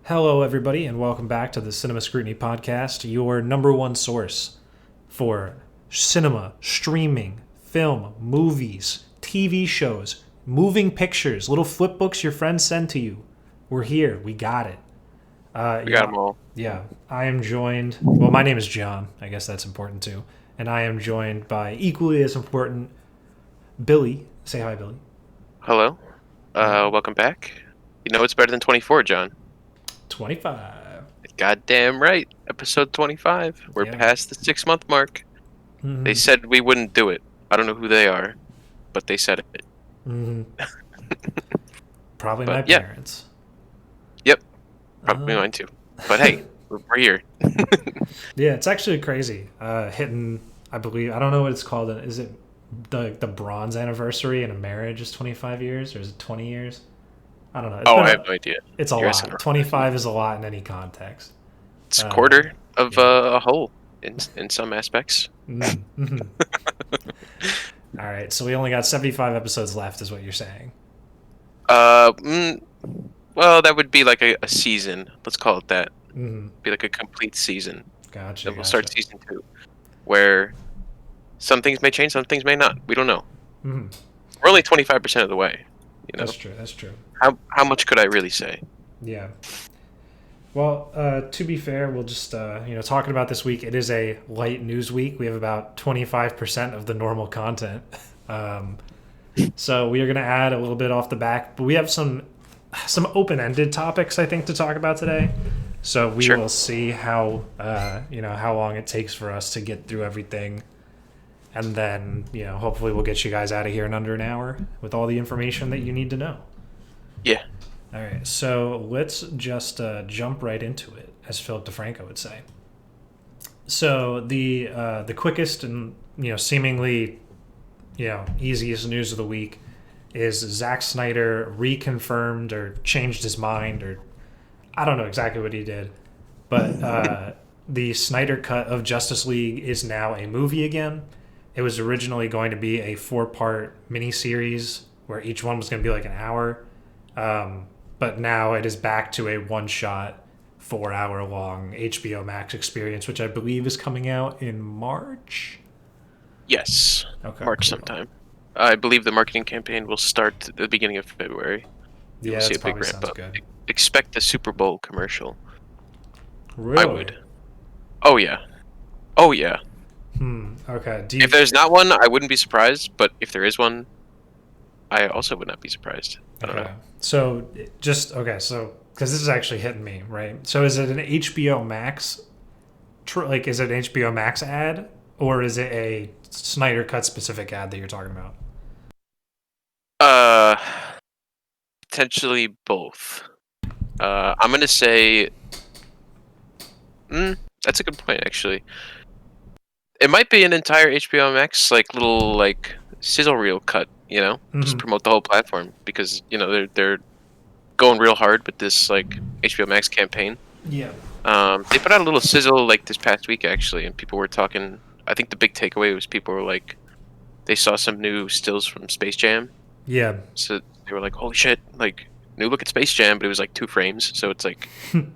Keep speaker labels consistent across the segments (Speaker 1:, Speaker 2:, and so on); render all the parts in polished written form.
Speaker 1: Hello, everybody, and welcome back to the Cinema Scrutiny podcast, your number one source for cinema, streaming, film, movies, TV shows, moving pictures, little flip books your friends send to you. We're here. We got it.
Speaker 2: We got them all.
Speaker 1: Yeah, I am joined. Well, my name is John. I guess that's important too. And I am joined by equally as important Billy. Say hi, Billy.
Speaker 2: Hello.
Speaker 1: Yeah.
Speaker 2: Welcome back. You know it's better than 24, John.
Speaker 1: 25.
Speaker 2: Goddamn right. Episode 25. We're
Speaker 1: Yeah.
Speaker 2: past the 6-month mark.
Speaker 1: Mm-hmm.
Speaker 2: They said we wouldn't do it. I don't know who they are, but they said it.
Speaker 1: Mm-hmm. Probably
Speaker 2: But
Speaker 1: my
Speaker 2: yeah.
Speaker 1: parents.
Speaker 2: Yep. Probably mine too. But hey, we're here.
Speaker 1: Yeah, it's actually crazy. Hitting, I believe, I don't know what it's called. Is it the bronze anniversary in a marriage is 25 years, or is it 20 years? I don't know.
Speaker 2: I have no idea.
Speaker 1: It's a
Speaker 2: You're asking the
Speaker 1: lot.
Speaker 2: wrong
Speaker 1: 25 is a lot in any context.
Speaker 2: It's a quarter of
Speaker 1: yeah.
Speaker 2: a whole in some aspects.
Speaker 1: Mm-hmm. All right, so we only got 75 episodes left, is what you're saying.
Speaker 2: Well, that would be like a season. Let's call it that.
Speaker 1: Mm-hmm.
Speaker 2: Be like a complete season.
Speaker 1: Gotcha.
Speaker 2: Then we'll start season 2, where some things may change, some things may not. We don't know.
Speaker 1: Mm-hmm.
Speaker 2: We're only 25% of the way. You know?
Speaker 1: That's true.
Speaker 2: How much could I really say?
Speaker 1: Yeah. Well, to be fair, we'll just talking about this week. It is a light news week. We have about 25% of the normal content, so we are going to add a little bit off the back. But we have some open-ended topics I think to talk about today. So we will see how how long it takes for us to get through everything, and then hopefully we'll get you guys out of here in under an hour with all the information that you need to know.
Speaker 2: Yeah.
Speaker 1: All right, so let's just jump right into it, as Philip DeFranco would say. So the quickest and seemingly easiest news of the week is Zack Snyder reconfirmed or changed his mind, or I don't know exactly what he did, but the Snyder Cut of Justice League is now a movie again. It was originally going to be a 4-part miniseries where each one was going to be like an hour. But now it is back to a one-shot, 4-hour-long HBO Max experience, which I believe is coming out in March?
Speaker 2: Yes.
Speaker 1: Okay,
Speaker 2: March
Speaker 1: cool.
Speaker 2: sometime. I believe the marketing campaign will start at the beginning of February.
Speaker 1: Yeah, that probably sounds good.
Speaker 2: Expect a Super Bowl commercial.
Speaker 1: Really?
Speaker 2: I would. Oh, yeah. Oh, yeah.
Speaker 1: Okay.
Speaker 2: If there's not one, I wouldn't be surprised. But if there is one, I also would not be surprised. I don't know.
Speaker 1: So because this is actually hitting me, right? So is it an HBO Max, is it an HBO Max ad, or is it a Snyder Cut specific ad that you're talking about?
Speaker 2: Potentially both. I'm gonna say, that's a good point actually. It might be an entire HBO Max little sizzle reel cut. Just promote the whole platform because they're going real hard with this HBO Max campaign.
Speaker 1: Yeah.
Speaker 2: They put out a little sizzle this past week actually, and people were talking. I think the big takeaway was people were they saw some new stills from Space Jam.
Speaker 1: Yeah.
Speaker 2: So they were like, "Holy shit!" New look at Space Jam, but it was 2 frames, so it's who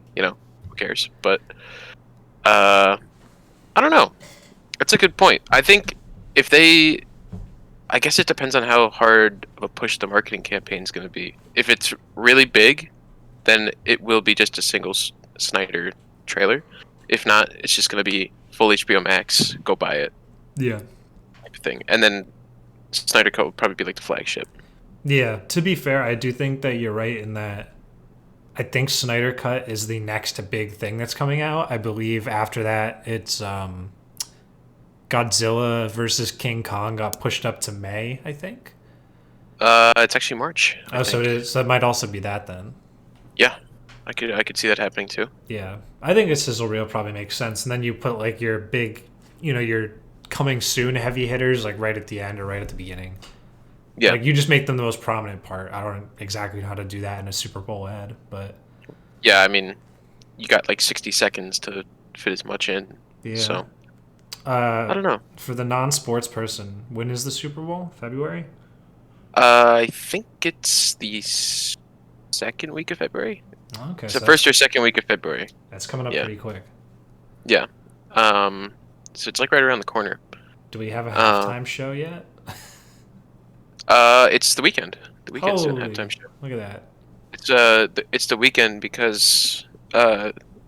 Speaker 2: cares? But I don't know. That's a good point. I think I guess it depends on how hard of a push the marketing campaign is going to be. If it's really big, then it will be just a single Snyder trailer. If not, it's just going to be full HBO Max. Go buy it.
Speaker 1: Yeah.
Speaker 2: Type of thing. And then Snyder Cut will probably be the flagship.
Speaker 1: Yeah. To be fair, I do think that you're right in that I think Snyder Cut is the next big thing that's coming out. I believe after that, it's Godzilla versus King Kong got pushed up to May, I think.
Speaker 2: It's actually March.
Speaker 1: So it is. So that might also be that then.
Speaker 2: Yeah, I could see that happening too.
Speaker 1: Yeah, I think a sizzle reel probably makes sense, and then you put your big, your coming soon heavy hitters right at the end or right at the beginning.
Speaker 2: Yeah,
Speaker 1: you just make them the most prominent part. I don't exactly know how to do that in a Super Bowl ad, but
Speaker 2: yeah, I mean, you got 60 seconds to fit as much in.
Speaker 1: Yeah.
Speaker 2: So I don't know.
Speaker 1: For the non-sports person, when is the Super Bowl? February?
Speaker 2: I think it's the second week of February.
Speaker 1: Okay,
Speaker 2: It's the
Speaker 1: so
Speaker 2: first or second week of February.
Speaker 1: that's coming up
Speaker 2: Yeah.
Speaker 1: pretty quick.
Speaker 2: Yeah. So it's like right around the corner.
Speaker 1: Do we have a
Speaker 2: Uh,
Speaker 1: halftime show yet?
Speaker 2: it's the weekend. The weekend's doing halftime
Speaker 1: Holy,
Speaker 2: show.
Speaker 1: look at that.
Speaker 2: It's the weekend because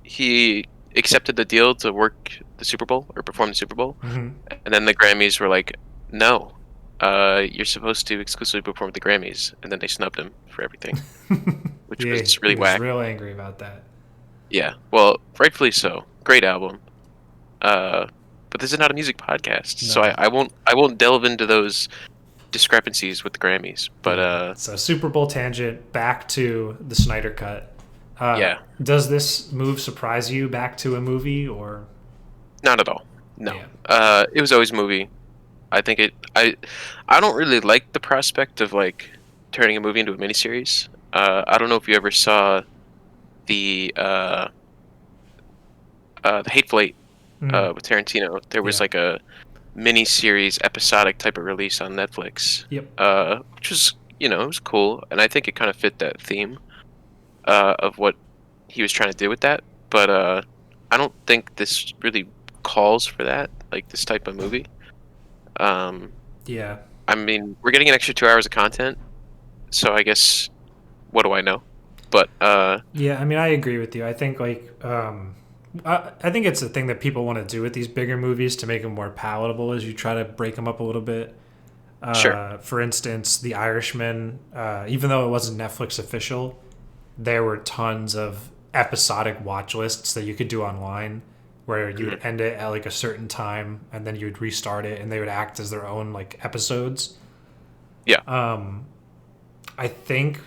Speaker 2: he accepted the deal to work the Super Bowl or perform the Super Bowl,
Speaker 1: Hmm.
Speaker 2: and then the Grammys were like, no, you're supposed to exclusively perform at the Grammys, and then they snubbed him for everything, which
Speaker 1: Yeah,
Speaker 2: was
Speaker 1: he
Speaker 2: really
Speaker 1: was
Speaker 2: whack.
Speaker 1: real angry about that.
Speaker 2: Yeah, well, rightfully so. Great album. But this is not a music podcast, so
Speaker 1: No.
Speaker 2: I won't delve into those discrepancies with the Grammys. But
Speaker 1: Yeah. So Super Bowl tangent back to the Snyder Cut.
Speaker 2: yeah,
Speaker 1: Does this move surprise you back to a movie or?
Speaker 2: not at all. No.
Speaker 1: Yeah.
Speaker 2: It was always a movie. I think I don't really like the prospect of like turning a movie into a miniseries. I don't know if you ever saw the the Hateful Eight
Speaker 1: Mm.
Speaker 2: with Tarantino. There was
Speaker 1: Yeah.
Speaker 2: like a miniseries episodic type of release on Netflix,
Speaker 1: Yep.
Speaker 2: which was, it was cool, and I think it kind of fit that theme of what he was trying to do with that. But I don't think this really calls for that, like this type of movie. Um,
Speaker 1: Yeah.
Speaker 2: I mean, we're getting an extra 2 hours of content, so I guess what do I know? But
Speaker 1: Yeah. I mean, I agree with you. I think I think it's a thing that people want to do with these bigger movies to make them more palatable as you try to break them up a little bit.
Speaker 2: sure,
Speaker 1: For instance, The Irishman, even though it wasn't Netflix official, there were tons of episodic watch lists that you could do online where you would end it at like a certain time and then you would restart it and they would act as their own like episodes.
Speaker 2: yeah,
Speaker 1: I think,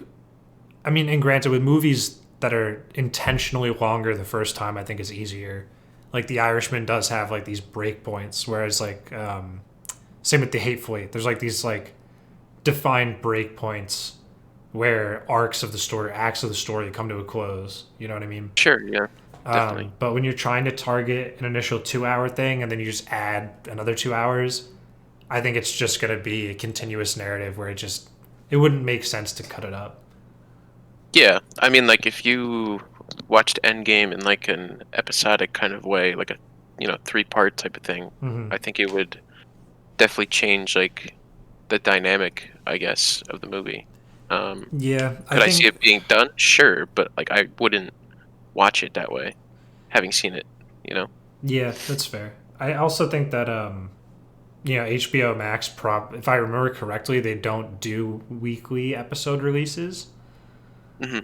Speaker 1: I mean, and granted, with movies that are intentionally longer the first time, I think is easier. Like The Irishman does have like these break points, whereas like same with The Hateful Eight, there's like these like defined break points where arcs of the story, acts of the story come to a close. You know what I mean?
Speaker 2: sure, yeah, definitely,
Speaker 1: But when you're trying to target an initial 2 hour thing and then you just add another 2 hours, I think it's just going to be a continuous narrative where it wouldn't make sense to cut it up.
Speaker 2: yeah. I mean, like if you watched Endgame in like an episodic kind of way, like a 3-part type of thing,
Speaker 1: Hmm.
Speaker 2: I think it would definitely change like the dynamic, I guess, of the movie.
Speaker 1: Yeah,
Speaker 2: Could I see it being done? Sure, but like I wouldn't watch it that way, having seen it. You know?
Speaker 1: yeah, that's fair. I also think that HBO Max if I remember correctly, they don't do weekly episode releases.
Speaker 2: Hmm.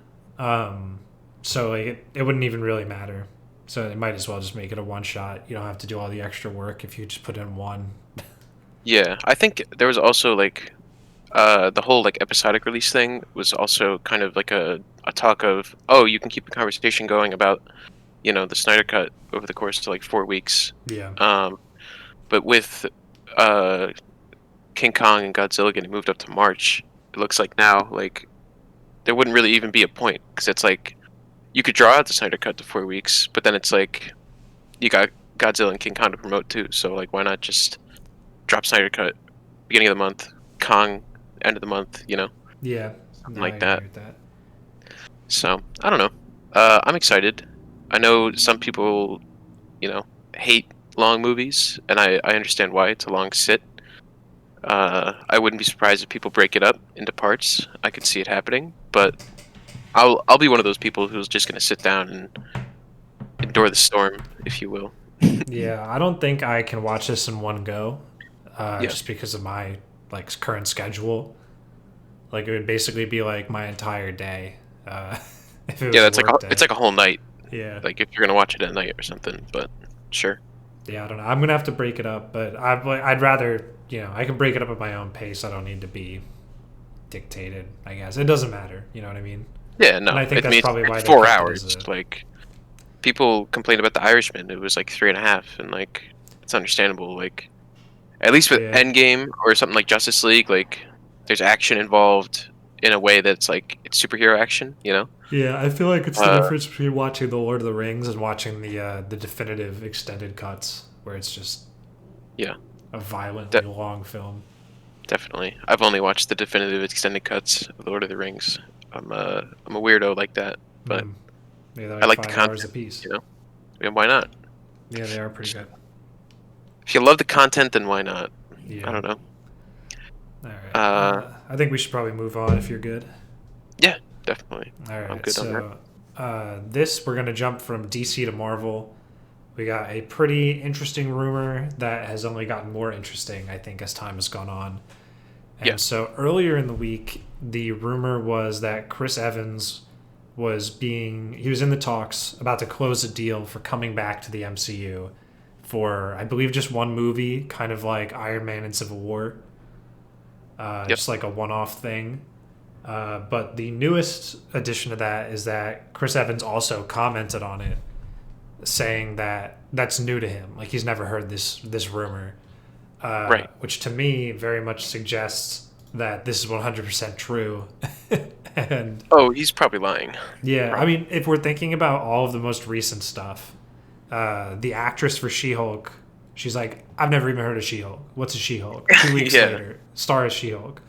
Speaker 1: So like it wouldn't even really matter. So they might as well just make it a one shot. You don't have to do all the extra work if you just put in one.
Speaker 2: Yeah, I think there was also like the whole like episodic release thing was also kind of like a talk of, oh, you can keep the conversation going about the Snyder Cut over the course of like 4 weeks.
Speaker 1: Yeah.
Speaker 2: But with uh King Kong and Godzilla getting moved up to March, it looks like now like there wouldn't really even be a point because it's like you could draw out the Snyder Cut to 4 weeks, but then it's like you got Godzilla and King Kong to promote too. So like, why not just drop Snyder Cut beginning of the month, Kong end of the month,
Speaker 1: Yeah.
Speaker 2: something
Speaker 1: No,
Speaker 2: like
Speaker 1: I
Speaker 2: that.
Speaker 1: agree with that.
Speaker 2: So I don't know. I'm excited. I know some people, hate long movies, and I understand why. It's a long sit. I wouldn't be surprised if people break it up into parts. I could see it happening, but I'll be one of those people who's just gonna sit down and endure the storm, if you will.
Speaker 1: Yeah, I don't think I can watch this in one go,
Speaker 2: Yeah.
Speaker 1: just because of my like current schedule. Like it would basically be like my entire day. If it was
Speaker 2: Yeah,
Speaker 1: a
Speaker 2: that's like
Speaker 1: work day.
Speaker 2: it's like a whole night.
Speaker 1: Yeah.
Speaker 2: Like if you're gonna watch it at night or something. But sure.
Speaker 1: Yeah, I don't know. I'm gonna have to break it up, but I'd rather I can break it up at my own pace. I don't need to be dictated. I guess it doesn't matter. You know what I mean?
Speaker 2: Yeah, no.
Speaker 1: And I think that's
Speaker 2: it's
Speaker 1: probably why
Speaker 2: like
Speaker 1: they
Speaker 2: 4
Speaker 1: kept it
Speaker 2: hours.
Speaker 1: as a-
Speaker 2: Like people complained about the Irishman. It was like 3.5, and like it's understandable. Like at least with
Speaker 1: Yeah.
Speaker 2: Endgame or something like Justice League, like there's action involved in a way that's like it's superhero action.
Speaker 1: Yeah, I feel like it's the
Speaker 2: Uh,
Speaker 1: difference between watching The Lord of the Rings and watching the definitive extended cuts, where it's just
Speaker 2: Yeah,
Speaker 1: a violently long film.
Speaker 2: definitely. I've only watched the definitive extended cuts of Lord of the Rings. I'm a weirdo like that, but
Speaker 1: Mm. Maybe they're
Speaker 2: I
Speaker 1: like
Speaker 2: like the
Speaker 1: $5 a
Speaker 2: content.
Speaker 1: piece.
Speaker 2: You know, I mean, why not?
Speaker 1: Yeah, they are pretty good.
Speaker 2: If you love the content, then why not? I
Speaker 1: Yeah.
Speaker 2: don't know.
Speaker 1: All right.
Speaker 2: Uh,
Speaker 1: I think we should probably move on if you're good.
Speaker 2: yeah, definitely.
Speaker 1: All
Speaker 2: I'm
Speaker 1: right.
Speaker 2: good on that.
Speaker 1: So this we're gonna jump from DC to Marvel. We got a pretty interesting rumor that has only gotten more interesting, I think, as time has gone on.
Speaker 2: Yeah.
Speaker 1: And so earlier in the week, the rumor was that Chris Evans he was in the talks about to close a deal for coming back to the MCU for, I believe, just one movie, kind of like Iron Man and Civil War,
Speaker 2: Yep.
Speaker 1: just like a one-off thing. But the newest addition to that is that Chris Evans also commented on it, saying that that's new to him. Like he's never heard this rumor,
Speaker 2: Right.
Speaker 1: which to me very much suggests that this is 100% true. And
Speaker 2: Oh, he's probably lying.
Speaker 1: yeah, I
Speaker 2: Probably.
Speaker 1: mean, if we're thinking about all of the most recent stuff, the actress for She-Hulk, she's like, I've never even heard of She-Hulk. What's a She-Hulk? 2 weeks
Speaker 2: Yeah.
Speaker 1: later, star is She-Hulk.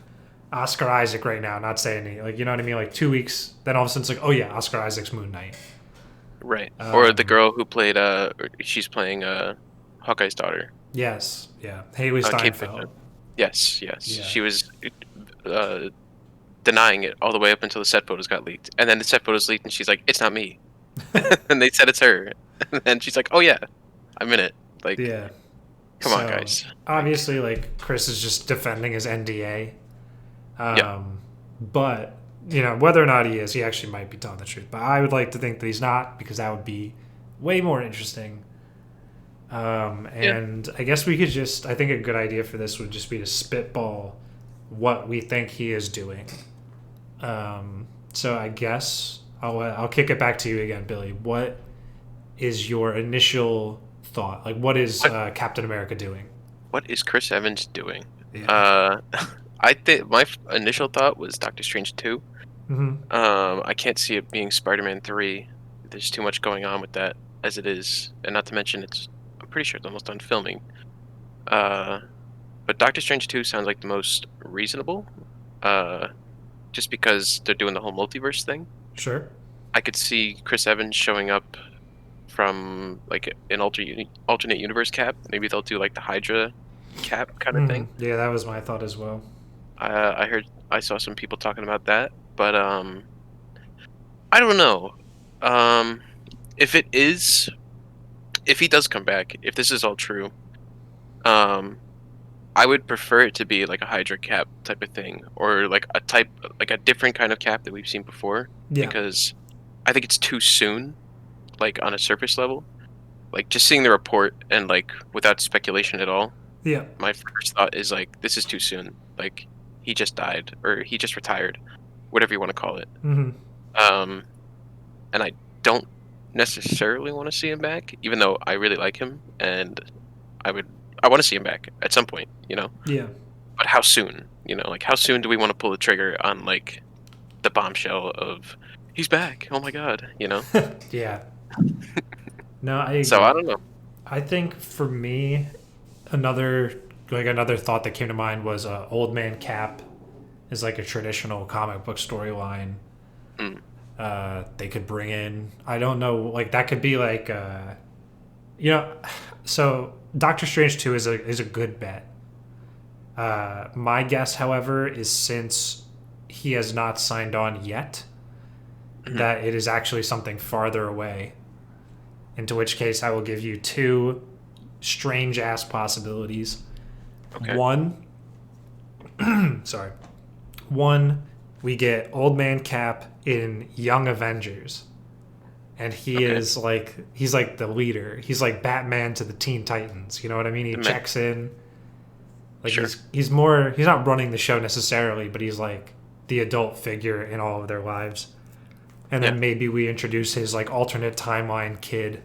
Speaker 1: Oscar Isaac right now, not saying any, like, you know what I mean? Like 2 weeks, then all of a sudden it's like, oh yeah, Oscar Isaac's Moon Knight.
Speaker 2: Right. Or the
Speaker 1: Um,
Speaker 2: girl who played she's playing Hawkeye's daughter.
Speaker 1: yes, yeah, Haley
Speaker 2: Kate
Speaker 1: Steinfeld.
Speaker 2: Bishop. Yes, yes.
Speaker 1: Yeah,
Speaker 2: She was uh denying it all the way up until the set photos got leaked. And then the set photos leaked and she's like, "It's not me." And they said it's her. And she's like, "Oh yeah, I'm in it." Like,
Speaker 1: yeah.
Speaker 2: come on,
Speaker 1: So
Speaker 2: guys.
Speaker 1: obviously, like Chris is just defending his NDA.
Speaker 2: Yeah.
Speaker 1: But you know whether or not he is, he actually might be telling the truth. But I would like to think that he's not because that would be way more interesting.
Speaker 2: Yeah.
Speaker 1: And I guess we could just, I think a good idea for this would just be to spitball what we think he is doing. So I guess I'll kick it back to you again, Billy. What is your initial thought? Like, what is Captain America doing?
Speaker 2: What is Chris Evans doing?
Speaker 1: Yeah.
Speaker 2: I think my initial thought was Doctor Strange 2.
Speaker 1: Hmm.
Speaker 2: I can't see it being Spider-Man 3. There's too much going on with that as it is, and not to mention I'm pretty sure it's almost done filming. But Doctor Strange 2 sounds like the most reasonable, just because they're doing the whole multiverse thing.
Speaker 1: Sure.
Speaker 2: I could see Chris Evans showing up from like an alternate universe Cap. Maybe they'll do like the Hydra Cap kind of thing.
Speaker 1: Yeah, that was my thought as well.
Speaker 2: I saw some people talking about that, but I don't know. If if he does come back, if this is all true, I would prefer it to be like a Hydra Cap type of thing, or like a different kind of Cap that we've seen before,
Speaker 1: Yeah.
Speaker 2: because I think it's too soon, like on a surface level. Like just seeing the report and like without speculation at all,
Speaker 1: Yeah.
Speaker 2: my first thought is like this is too soon. Like he just died or he just retired, whatever you want to call it.
Speaker 1: Hmm.
Speaker 2: And I don't necessarily want to see him back, even though I really like him and I want to see him back at some point, you know.
Speaker 1: Yeah.
Speaker 2: But how soon? You know, like how soon do we want to pull the trigger on like the bombshell of he's back? Oh my god, you know.
Speaker 1: Yeah. No, I
Speaker 2: So
Speaker 1: agree.
Speaker 2: I don't know.
Speaker 1: I think for me, another thought that came to mind was Old Man Cap is like a traditional comic book storyline.
Speaker 2: Mm,
Speaker 1: They could bring in, I don't know, like that could be like you know, so Doctor Strange 2 is a good bet. My guess, however, is since he has not signed on yet,
Speaker 2: mhm.
Speaker 1: that it is actually something farther away. Into which case, I will give you two strange ass possibilities.
Speaker 2: Okay.
Speaker 1: One, sorry. One, we get Old Man Cap in Young Avengers. And
Speaker 2: Okay.
Speaker 1: he's like the leader. He's like Batman to the Teen Titans. You know what I mean? He
Speaker 2: The
Speaker 1: checks in. Like
Speaker 2: Sure.
Speaker 1: he's not running the show necessarily, but he's like the adult figure in all of their lives. And then
Speaker 2: Yeah.
Speaker 1: maybe we introduce his like alternate timeline kid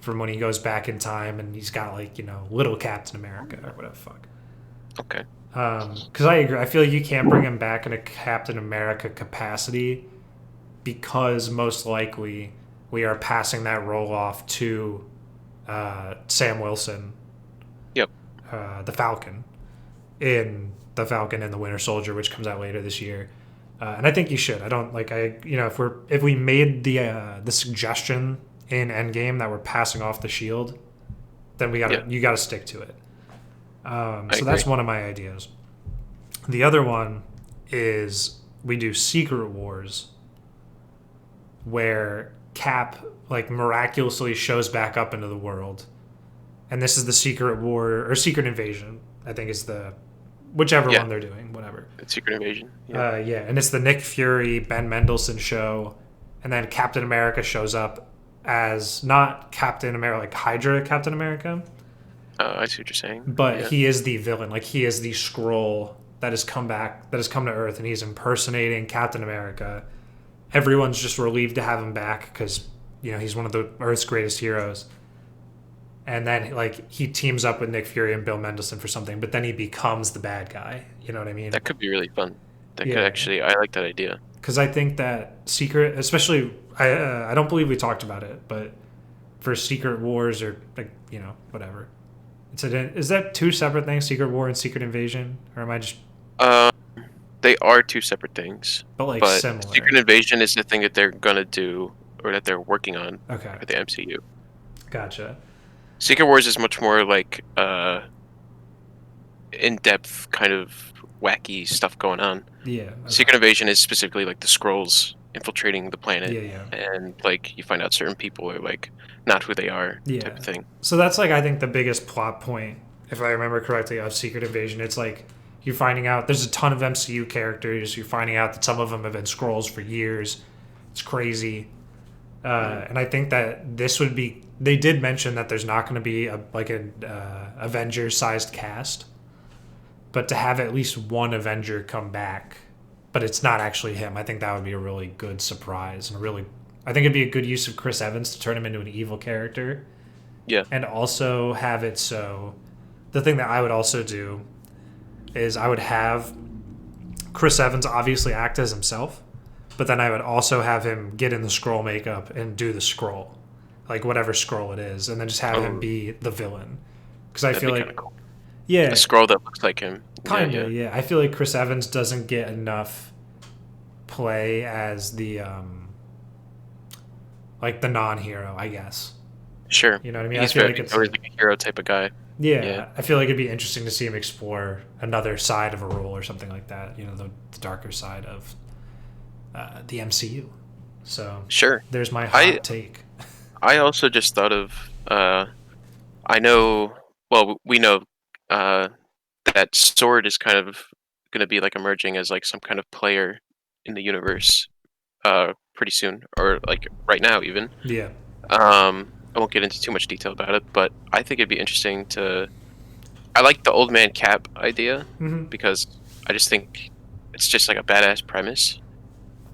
Speaker 1: from when he goes back in time and he's got like, you know, little Captain America or whatever the fuck.
Speaker 2: Okay.
Speaker 1: Because I agree. I feel like you can't bring him back in a Captain America capacity because most likely we are passing that role off to Sam Wilson,
Speaker 2: Yep.
Speaker 1: the Falcon, in The Falcon and the Winter Soldier, which comes out later this year. And I think you should. I don't like if we made the suggestion in Endgame that we're passing off the shield, then you gotta stick to it. So that's one of my ideas. The other one is we do Secret Wars, where Cap like miraculously shows back up into the world, and this is the Secret War or Secret Invasion. I think is the whichever one they're doing, whatever.
Speaker 2: It's Secret Invasion.
Speaker 1: And it's the Nick Fury, Ben Mendelsohn show, and then Captain America shows up as not Captain America, like Hydra Captain America.
Speaker 2: I see what you're saying.
Speaker 1: But he is the villain. Like, he is the Skrull that has come back, that has come to Earth, and he's impersonating Captain America. Everyone's just relieved to have him back because, he's one of the Earth's greatest heroes. And then, like, he teams up with Nick Fury and Bill Mendelsohn for something, but then he becomes the bad guy. You know what I mean?
Speaker 2: That could be really fun. That could actually, I like that idea.
Speaker 1: Because I think that Secret, especially, I don't believe we talked about it, but for Secret Wars or, like, whatever. Is that two separate things, Secret War and Secret Invasion? Or am I just...
Speaker 2: They are two separate things.
Speaker 1: But similar.
Speaker 2: Secret Invasion is the thing that they're going to do, or that they're working on for the MCU.
Speaker 1: Gotcha.
Speaker 2: Secret Wars is much more like in-depth, kind of wacky stuff going on.
Speaker 1: Yeah. Okay.
Speaker 2: Secret Invasion is specifically like the Skrulls infiltrating the planet.
Speaker 1: Yeah.
Speaker 2: And like you find out certain people are like not who they are, type of thing.
Speaker 1: So that's like I think the biggest plot point, if I remember correctly, of Secret Invasion. It's like you're finding out there's a ton of MCU characters. You're finding out that some of them have been Skrulls for years. It's crazy. And I think that this would be. They did mention that there's not going to be an Avengers-sized cast, but to have at least one Avenger come back, but it's not actually him. I think that would be a really good surprise, and I think it'd be a good use of Chris Evans to turn him into an evil character.
Speaker 2: Yeah,
Speaker 1: and also have it so. The thing that I would also do is I would have Chris Evans obviously act as himself, but then I would also have him get in the Skrull makeup and do the Skrull. Like whatever Skrull it is, and then just have him be the villain. Because I feel like,
Speaker 2: cool.
Speaker 1: A
Speaker 2: Skrull that looks like him.
Speaker 1: Yeah. I feel like Chris Evans doesn't get enough play as the like the non-hero, I guess.
Speaker 2: Sure.
Speaker 1: You know what I mean?
Speaker 2: He's like a hero type of guy.
Speaker 1: Yeah, I feel like it'd be interesting to see him explore another side of a role or something like that. The darker side of the MCU. So
Speaker 2: sure,
Speaker 1: there's my hot take.
Speaker 2: I also just thought of, we know that Sword is kind of going to be like emerging as like some kind of player in the universe pretty soon, or like right now even.
Speaker 1: Yeah.
Speaker 2: I won't get into too much detail about it, but I think it'd be interesting I like the old man Cap idea, because I just think it's just like a badass premise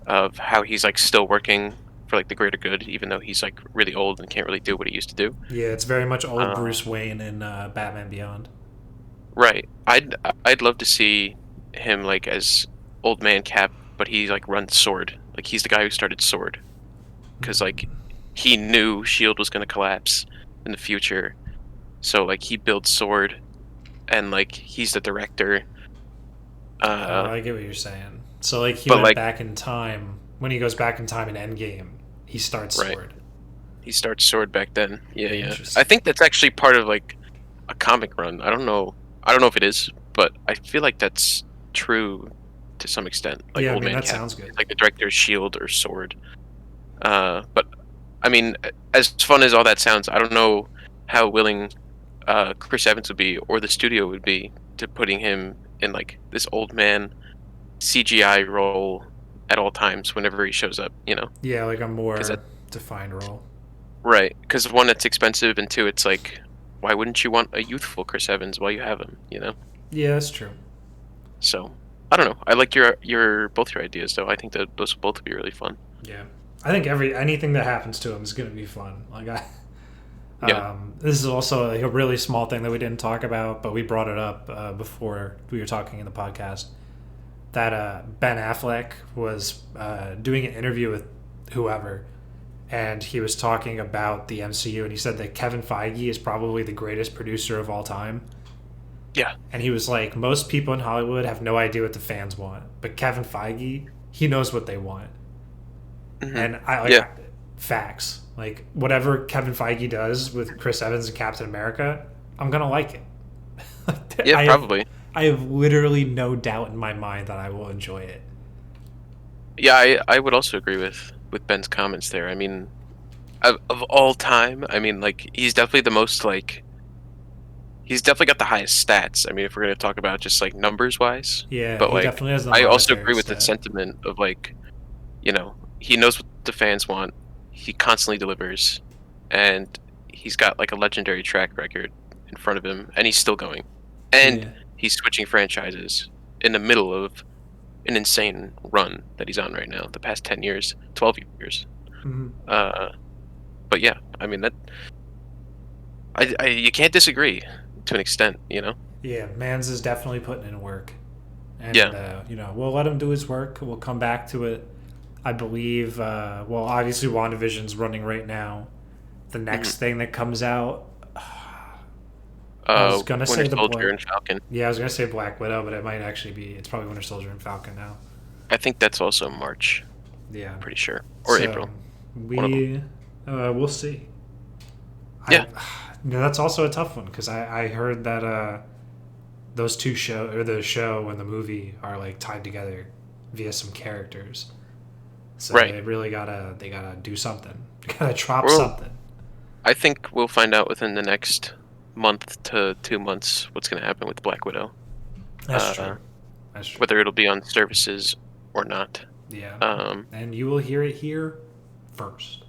Speaker 2: of how he's like still working for like the greater good, even though he's like really old and can't really do what he used to do.
Speaker 1: Yeah, it's very much old Bruce Wayne in Batman Beyond.
Speaker 2: Right. I'd love to see him like as old man Cap, but he like runs Sword. Like he's the guy who started Sword, because like he knew Shield was going to collapse in the future, so like he built Sword, and like he's the director.
Speaker 1: I get what you're saying. So like he went back in time. When he goes back in time in Endgame, he starts Sword.
Speaker 2: He starts Sword back then. Yeah. I think that's actually part of like a comic run. I don't know if it is, but I feel like that's true to some extent. Like
Speaker 1: yeah,
Speaker 2: Old Man
Speaker 1: that
Speaker 2: Cap,
Speaker 1: sounds good.
Speaker 2: like the director's Shield or Sword. But I mean, as fun as all that sounds, I don't know how willing Chris Evans would be, or the studio would be, to putting him in like this old man CGI role at all times whenever he shows up.
Speaker 1: Yeah, like a more defined role.
Speaker 2: Right, because one, it's expensive, and two, it's like, why wouldn't you want a youthful Chris Evans while you have him?
Speaker 1: Yeah, that's true.
Speaker 2: So I don't know. I like both your ideas, though. I think that those will both be really fun.
Speaker 1: Yeah, I think anything that happens to him is going to be fun. Like this is also like a really small thing that we didn't talk about, but we brought it up before we were talking in the podcast. That Ben Affleck was doing an interview with whoever, and he was talking about the MCU, and he said that Kevin Feige is probably the greatest producer of all time.
Speaker 2: Yeah.
Speaker 1: And he was like, most people in Hollywood have no idea what the fans want, but Kevin Feige, he knows what they want.
Speaker 2: Mhm.
Speaker 1: And I like
Speaker 2: Yeah.
Speaker 1: facts. Like whatever Kevin Feige does with Chris Evans and Captain America, I'm gonna like it.
Speaker 2: Yeah, probably.
Speaker 1: I have literally no doubt in my mind that I will enjoy it.
Speaker 2: Yeah, I would also agree with Ben's comments there. I mean, of all time, I mean, like he's definitely the most like he's definitely got the highest stats. I mean, if we're gonna talk about just like numbers wise,
Speaker 1: Yeah,
Speaker 2: but
Speaker 1: he
Speaker 2: like
Speaker 1: definitely has the
Speaker 2: I also
Speaker 1: monetary
Speaker 2: agree with the
Speaker 1: stat.
Speaker 2: sentiment of like, he knows what the fans want. He constantly delivers, and he's got like a legendary track record in front of him, and he's still going, and
Speaker 1: Yeah.
Speaker 2: he's switching franchises in the middle of an insane run that he's on right now. The past 10 years, 12 years.
Speaker 1: Hmm.
Speaker 2: Uh, but yeah, I mean that I you can't disagree to an extent, you know.
Speaker 1: Yeah, Mans is definitely putting in work. And,
Speaker 2: Yeah.
Speaker 1: we'll let him do his work. We'll come back to it. I believe, well, obviously, WandaVision's running right now. The
Speaker 2: Hmm.
Speaker 1: next thing that comes out, I was going to say
Speaker 2: Winter
Speaker 1: the
Speaker 2: Soldier
Speaker 1: Black.
Speaker 2: and Falcon.
Speaker 1: Yeah, I was going to say Black Widow, but it might actually be, it's probably Winter Soldier and Falcon now.
Speaker 2: I think that's also March.
Speaker 1: Yeah.
Speaker 2: Pretty sure, or April.
Speaker 1: So,
Speaker 2: One of them.
Speaker 1: we'll see.
Speaker 2: Yeah.
Speaker 1: That's also a tough one because I heard that those two the show and the movie are like tied together via some characters. So
Speaker 2: Right.
Speaker 1: they gotta do something. They gotta drop
Speaker 2: Well,
Speaker 1: something.
Speaker 2: I think we'll find out within the next month to 2 months what's going to happen with Black Widow.
Speaker 1: That's
Speaker 2: Uh,
Speaker 1: true. That's true.
Speaker 2: whether it'll be on services or not.
Speaker 1: Yeah.
Speaker 2: Um,
Speaker 1: And you will hear it here first.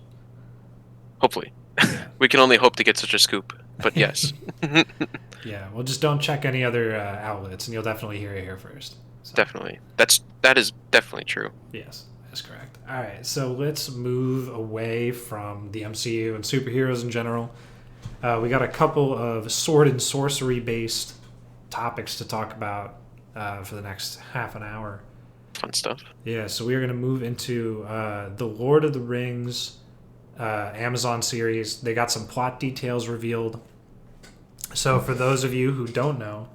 Speaker 2: hopefully.
Speaker 1: Yeah.
Speaker 2: We can only hope to get such a scoop, but yes.
Speaker 1: Yeah. Well, just don't check any other outlets, and you'll definitely hear it here first. So,
Speaker 2: Definitely. That is definitely true.
Speaker 1: yes, that's correct. All right. So let's move away from the MCU and superheroes in general. We got a couple of sword and sorcery based topics to talk about for the next half an hour.
Speaker 2: Fun stuff.
Speaker 1: Yeah, so we are going to move into the Lord of the Rings Amazon series. They got some plot details revealed. So, for those of you who don't know,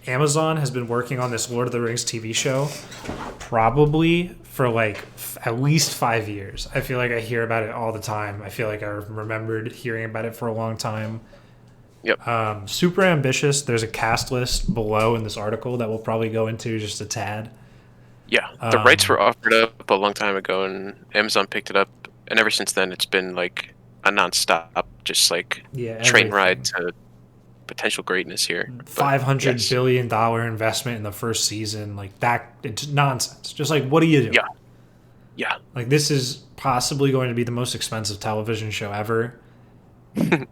Speaker 1: Amazon has been working on this Lord of the Rings TV show probably for like at least 5 years. I feel like I hear about it all the time. I feel like I remembered hearing about it for a long time.
Speaker 2: Yep.
Speaker 1: Super ambitious. There's a cast list below in this article that we'll probably go into just a tad.
Speaker 2: Yeah. The rights were offered up a long time ago, and Amazon picked it up, and ever since then, it's been like a nonstop, just like train ride to potential greatness here. But,
Speaker 1: $500 billion investment in the first season, like that, it's nonsense. Just like, what do you do?
Speaker 2: Yeah.
Speaker 1: Like, this is possibly going to be the most expensive television show ever,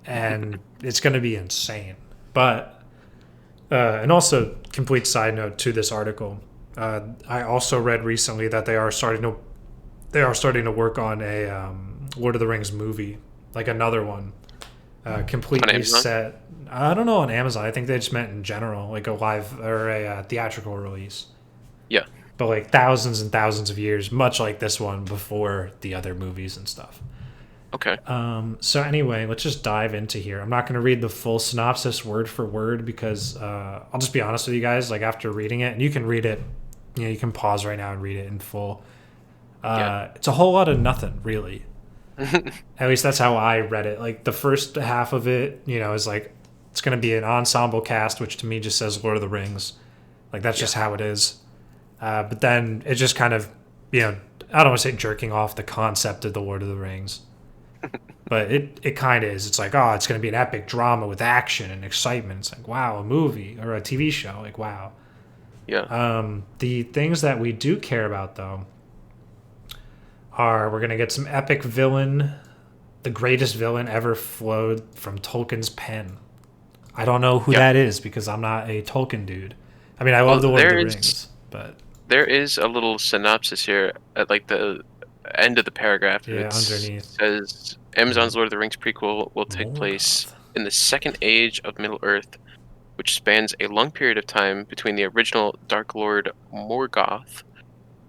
Speaker 1: and it's going to be insane. But and also, complete side note to this article, I also read recently that they are starting to work on a Lord of the Rings movie, like another one, completely set. I don't know on Amazon. I think they just meant in general, like a live or a theatrical release.
Speaker 2: Yeah.
Speaker 1: But like thousands and thousands of years, much like this one before the other movies and stuff.
Speaker 2: Okay.
Speaker 1: So anyway, let's just dive into here. I'm not going to read the full synopsis word for word because I'll just be honest with you guys. Like after reading it, and you can read it, you can pause right now and read it in full. It's a whole lot of nothing, really. At least that's how I read it. Like the first half of it, is like it's going to be an ensemble cast, which to me just says Lord of the Rings. Like that's just how it is. But then it just kind of, I don't want to say jerking off the concept of the Lord of the Rings. But it kind of is. It's like, oh, it's going to be an epic drama with action and excitement. It's like, wow, a movie or a TV show. Like, wow.
Speaker 2: Yeah.
Speaker 1: The things that we do care about, though, are we're going to get some epic villain, the greatest villain ever flowed from Tolkien's pen. I don't know who that is because I'm not a Tolkien dude. I mean, I love the Lord of the Rings, but
Speaker 2: there is a little synopsis here at like the end of the paragraph.
Speaker 1: Yeah, underneath.
Speaker 2: It says Amazon's Lord of the Rings prequel will take place in the Second Age of Middle Earth, which spans a long period of time between the original Dark Lord Morgoth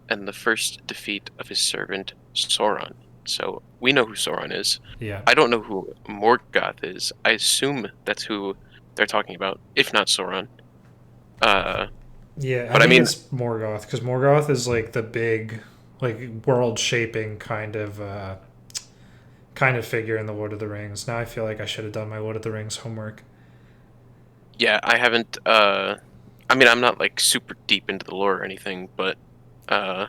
Speaker 2: and the first defeat of his servant Sauron. So we know who Sauron is.
Speaker 1: Yeah.
Speaker 2: I don't know who Morgoth is. I assume that's who they're talking about, if not Sauron.
Speaker 1: Yeah, but I mean, it's Morgoth because Morgoth is like the big like world shaping kind of figure in the Lord of the Rings. Now I feel like I should have done my Lord of the Rings homework.
Speaker 2: Yeah, I haven't. I mean, I'm not like super deep into the lore or anything, but uh,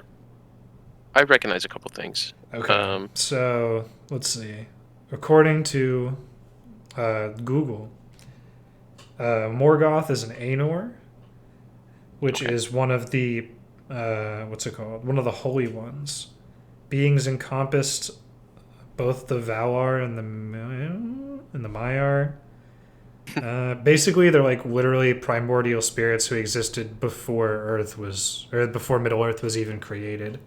Speaker 2: I recognize a couple things.
Speaker 1: Okay, so let's see. According to Google, Morgoth is an Ainur, which
Speaker 2: Okay.
Speaker 1: is one of the what's it called? One of the holy ones. Beings encompassed both the Valar and the Maiar. Basically, they're like literally primordial spirits who existed before Earth was, or before Middle Earth was even created.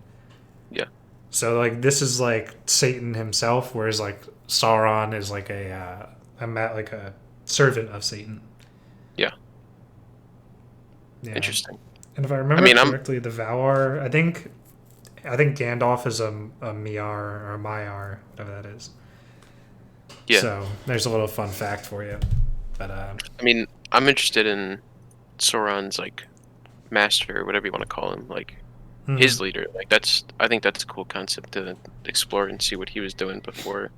Speaker 2: Yeah.
Speaker 1: So like this is like Satan himself, whereas like Sauron is like like a servant of Satan.
Speaker 2: Yeah.
Speaker 1: Yeah,
Speaker 2: Interesting.
Speaker 1: and if I
Speaker 2: I
Speaker 1: remember
Speaker 2: mean, I'm.
Speaker 1: correctly, the Valar, I think Gandalf is a Miar or a Maiar, whatever that is.
Speaker 2: Yeah.
Speaker 1: So there's a little fun fact for you. But
Speaker 2: I mean, I'm interested in Sauron's like master, or whatever you want to call him, like
Speaker 1: mhm.
Speaker 2: his leader. Like that's. I think that's a cool concept to explore and see what he was doing before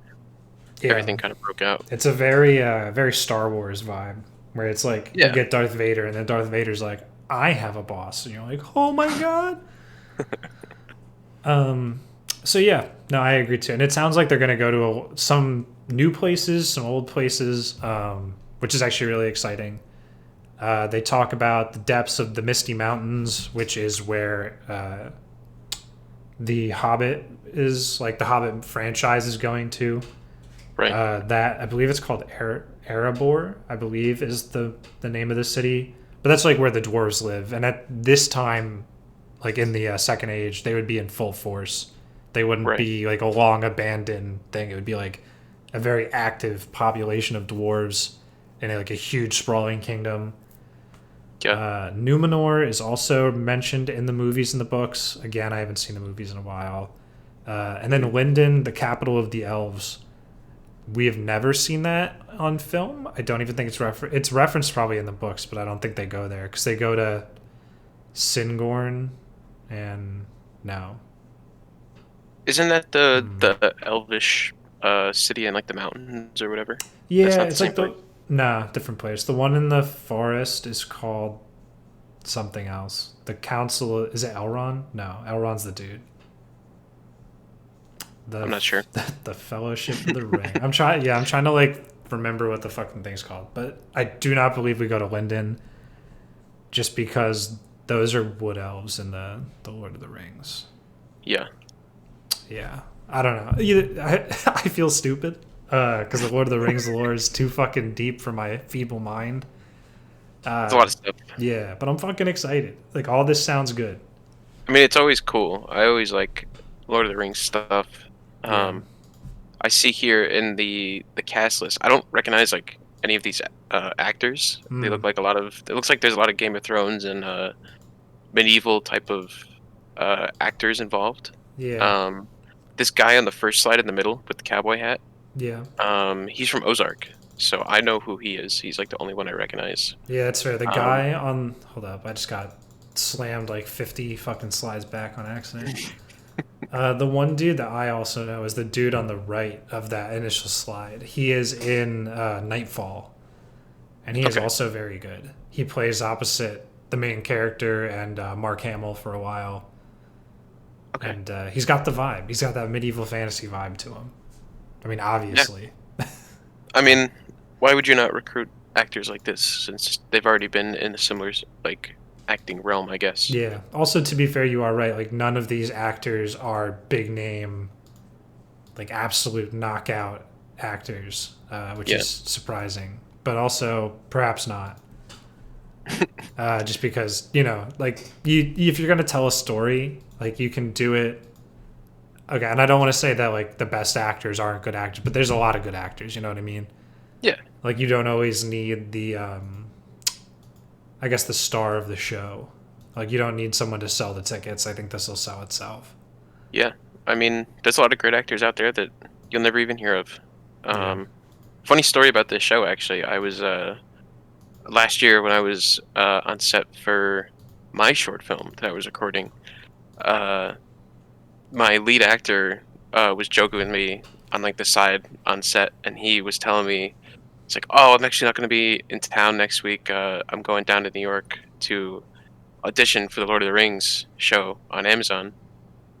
Speaker 1: Yeah,
Speaker 2: everything kind of broke out.
Speaker 1: it's a very Star Wars vibe where it's like you
Speaker 2: Yeah.
Speaker 1: get Darth Vader and then Darth Vader's like, I have a boss, and you're like, oh my god. Um, so yeah, no, I agree too, and it sounds like they're gonna go to some new places, some old places, which is actually really exciting. They talk about the depths of the Misty Mountains, which is where the Hobbit is, like the Hobbit franchise is going to.
Speaker 2: Right.
Speaker 1: That I believe it's called Erebor, I believe is the name of the city. But that's like where the dwarves live, and at this time, like in the Second Age, they would be in full force. They wouldn't
Speaker 2: Right.
Speaker 1: be like a long abandoned thing. It would be like a very active population of dwarves in like a huge sprawling kingdom.
Speaker 2: Yeah.
Speaker 1: Numenor is also mentioned in the movies and the books. Again, I haven't seen the movies in a while. And then Lindon, the capital of the elves. We have never seen that on film. I don't even think it's referenced probably in the books, but I don't think they go there because they go to Singorn and no.
Speaker 2: Isn't that the
Speaker 1: Hmm.
Speaker 2: the elvish city in like the mountains or whatever? That's
Speaker 1: Yeah,
Speaker 2: not the
Speaker 1: it's
Speaker 2: same
Speaker 1: like
Speaker 2: place.
Speaker 1: different place. The one in the forest is called something else. The council is it Elrond? No, Elrond's the dude.
Speaker 2: I'm not sure.
Speaker 1: The Fellowship of the Ring. I'm trying. Yeah, I'm trying to like remember what the fucking thing's called, but I do not believe we go to Lindon just because those are wood elves in the Lord of the Rings.
Speaker 2: Yeah.
Speaker 1: Yeah, I don't know. I feel stupid because the Lord of the Rings lore is too fucking deep for my feeble mind.
Speaker 2: There's a lot of stuff.
Speaker 1: Yeah, but I'm fucking excited. Like all this sounds good.
Speaker 2: I mean, it's always cool. I always like Lord of the Rings stuff.
Speaker 1: Yeah.
Speaker 2: Um, I see here in the cast list. I don't recognize like any of these actors. They
Speaker 1: Hmm.
Speaker 2: look like a lot of. It looks like there's a lot of Game of Thrones and medieval type of actors involved.
Speaker 1: Yeah.
Speaker 2: Um, this guy on the first slide in the middle with the cowboy hat.
Speaker 1: Yeah.
Speaker 2: He's from Ozark, so I know who he is. He's like the only one I recognize.
Speaker 1: Yeah, that's fair. The
Speaker 2: Um,
Speaker 1: guy on hold up, I just got slammed like 50 fucking slides back on accident. The one dude that I also know is the dude on the right of that initial slide. He is in Nightfall, and he is
Speaker 2: okay,
Speaker 1: also very good. He plays opposite the main character and Mark Hamill for a while,
Speaker 2: okay,
Speaker 1: and he's got the vibe. He's got that medieval fantasy vibe to him. I mean,
Speaker 2: yeah.
Speaker 1: obviously.
Speaker 2: I mean, why would you not recruit actors like this since they've already been in a similar like acting realm? I guess.
Speaker 1: Yeah. Also, to be fair, you are right. Like, none of these actors are big name, like absolute knockout actors, which
Speaker 2: Yeah,
Speaker 1: is surprising, but also perhaps not. Just because like if you're gonna tell a story, like you can do it. Okay, and I don't want to say that like the best actors aren't good actors, but there's a lot of good actors. You know what I mean?
Speaker 2: yeah,
Speaker 1: Like you don't always need I guess the star of the show. Like you don't need someone to sell the tickets. I think this will sell itself.
Speaker 2: yeah. I mean, there's a lot of great actors out there that you'll never even hear of.
Speaker 1: Yeah.
Speaker 2: Funny story about this show. Actually, I was last year when I was on set for my short film that I was recording. Uh, my lead actor was joking with me on like the side on set, and he was telling me, it's like, oh, I'm actually not going to be in town next week. I'm going down to New York to audition for the Lord of the Rings show on Amazon.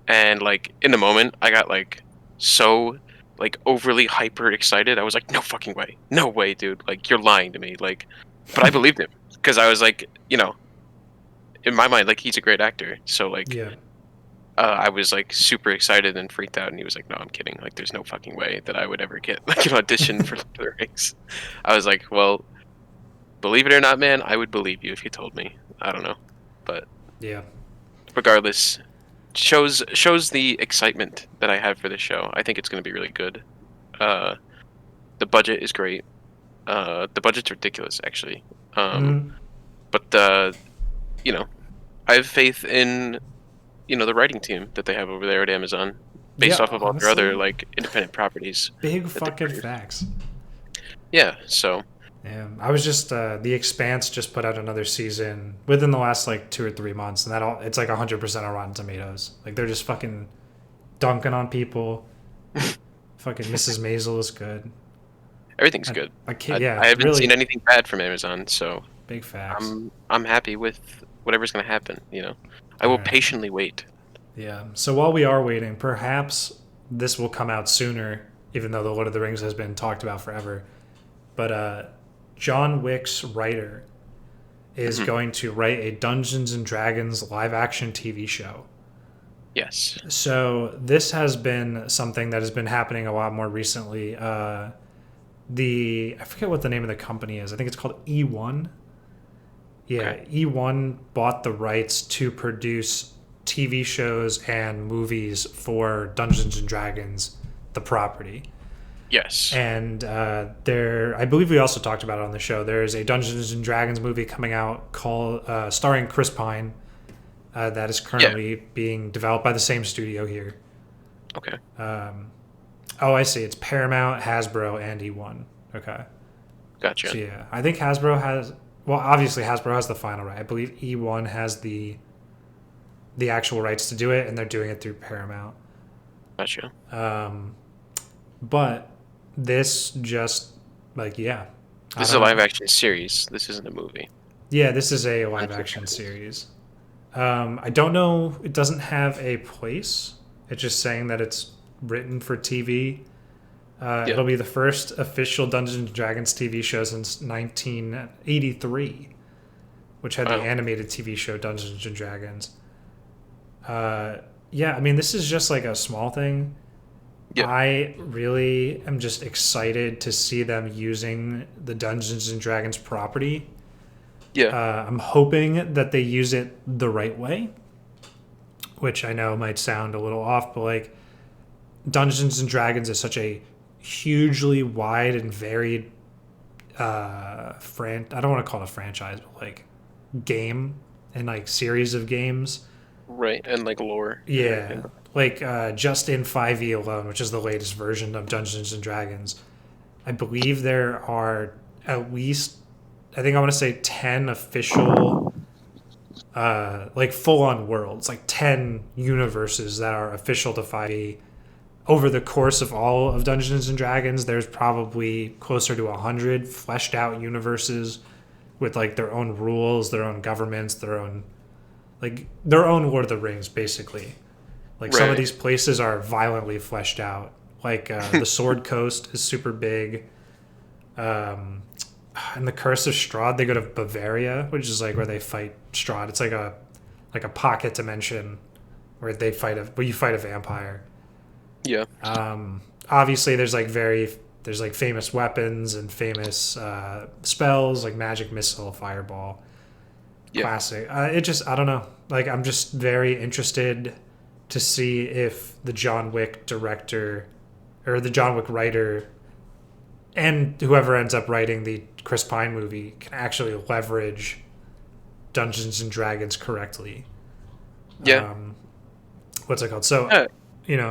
Speaker 2: And like in the moment, I got like so like overly hyper excited. I was like, no fucking way, no way, dude. Like you're lying to me. Like, but I believed him because I was like, in my mind, like he's a great actor. So like,
Speaker 1: Yeah.
Speaker 2: I was like super excited and freaked out, and he was like, "No, I'm kidding. Like, there's no fucking way that I would ever get like an audition for Lord of the Rings." I was like, "Well, believe it or not, man, I would believe you if you told me." I don't know, but
Speaker 1: Yeah.
Speaker 2: regardless, shows the excitement that I have for this show. I think it's going to be really good. Uh, the budget is great. The budget's ridiculous, actually.
Speaker 1: Mm,
Speaker 2: But you know, I have faith in the writing team that they have over there at Amazon,
Speaker 1: yeah,
Speaker 2: based off of all their other
Speaker 1: honestly,
Speaker 2: like independent properties
Speaker 1: big
Speaker 2: that they
Speaker 1: fucking
Speaker 2: produce.
Speaker 1: facts.
Speaker 2: Yeah, so
Speaker 1: Yeah, I was just The Expanse just put out another season within the last like 2 or 3 months, and it's like 100% on Rotten Tomatoes. Like they're just fucking dunking on people. Fucking Mrs. Maisel is good.
Speaker 2: everything's good.
Speaker 1: I can't.
Speaker 2: I
Speaker 1: Yeah,
Speaker 2: haven't seen
Speaker 1: really
Speaker 2: anything bad from Amazon, so
Speaker 1: big facts.
Speaker 2: I'm happy with whatever's gonna happen. I
Speaker 1: All
Speaker 2: will
Speaker 1: right.
Speaker 2: patiently wait.
Speaker 1: Yeah. So while we are waiting, perhaps this will come out sooner, even though the Lord of the Rings has been talked about forever. But John Wick's writer is
Speaker 2: Mhm.
Speaker 1: going to write a Dungeons and Dragons live action TV show.
Speaker 2: Yes.
Speaker 1: So this has been something that has been happening a lot more recently. I forget what the name of the company is. I think it's called E1. Yeah,
Speaker 2: Okay.
Speaker 1: E1 bought the rights to produce TV shows and movies for Dungeons and Dragons, the property.
Speaker 2: Yes.
Speaker 1: And I believe we also talked about it on the show. There is a Dungeons and Dragons movie coming out called starring Chris Pine that is
Speaker 2: Yeah.
Speaker 1: currently being developed by the same studio here.
Speaker 2: Okay.
Speaker 1: Oh, I see. It's Paramount, Hasbro, and E1. Okay.
Speaker 2: Gotcha.
Speaker 1: So yeah, I think Hasbro has. Well, obviously Hasbro has the final right. I believe E1 has the actual rights to do it, and they're doing it through Paramount.
Speaker 2: Gotcha.
Speaker 1: But this just yeah, I
Speaker 2: This is a
Speaker 1: don't
Speaker 2: live
Speaker 1: know.
Speaker 2: action series. This isn't a movie.
Speaker 1: Yeah, this is a live
Speaker 2: Dungeons and
Speaker 1: action
Speaker 2: Dragons.
Speaker 1: series. I don't know. It doesn't have a place. It's just saying that it's written for TV.
Speaker 2: Yeah.
Speaker 1: It'll be the first official Dungeons and Dragons TV show since 1983, which had the
Speaker 2: Wow.
Speaker 1: animated TV show Dungeons and Dragons. Yeah, I mean, this is just like a small thing.
Speaker 2: Yeah.
Speaker 1: I really am just excited to see them using the Dungeons and Dragons property.
Speaker 2: Yeah.
Speaker 1: I'm hoping that they use it the right way, which I know might sound a little off, but like Dungeons and Dragons is such a hugely wide and varied I don't want to call it a franchise, but like game and like series of games.
Speaker 2: Right. And like lore. And
Speaker 1: Yeah,
Speaker 2: everything.
Speaker 1: like just in 5e alone, which is the latest version of Dungeons and Dragons, I believe there are at least, I think I want to say 10 official like full on worlds, like 10 universes that are official to 5e. Over the course of all of Dungeons and Dragons, there's probably closer to 100 fleshed out universes with like their own rules, their own governments, their own Lord of the Rings, basically. Like some of
Speaker 2: Right.
Speaker 1: these places are violently fleshed out. Like the Sword Coast is super big. And the Curse of Strahd, they go to Bavaria, which is like where they fight Strahd. It's like a pocket dimension where you fight a vampire.
Speaker 2: Yeah.
Speaker 1: Obviously, there's like famous weapons and famous spells like magic missile, fireball,
Speaker 2: Yeah.
Speaker 1: classic. I don't know. Like I'm just very interested to see if the John Wick director or the John Wick writer and whoever ends up writing the Chris Pine movie can actually leverage Dungeons and Dragons correctly.
Speaker 2: Yeah.
Speaker 1: What's it called? So,
Speaker 2: Yeah.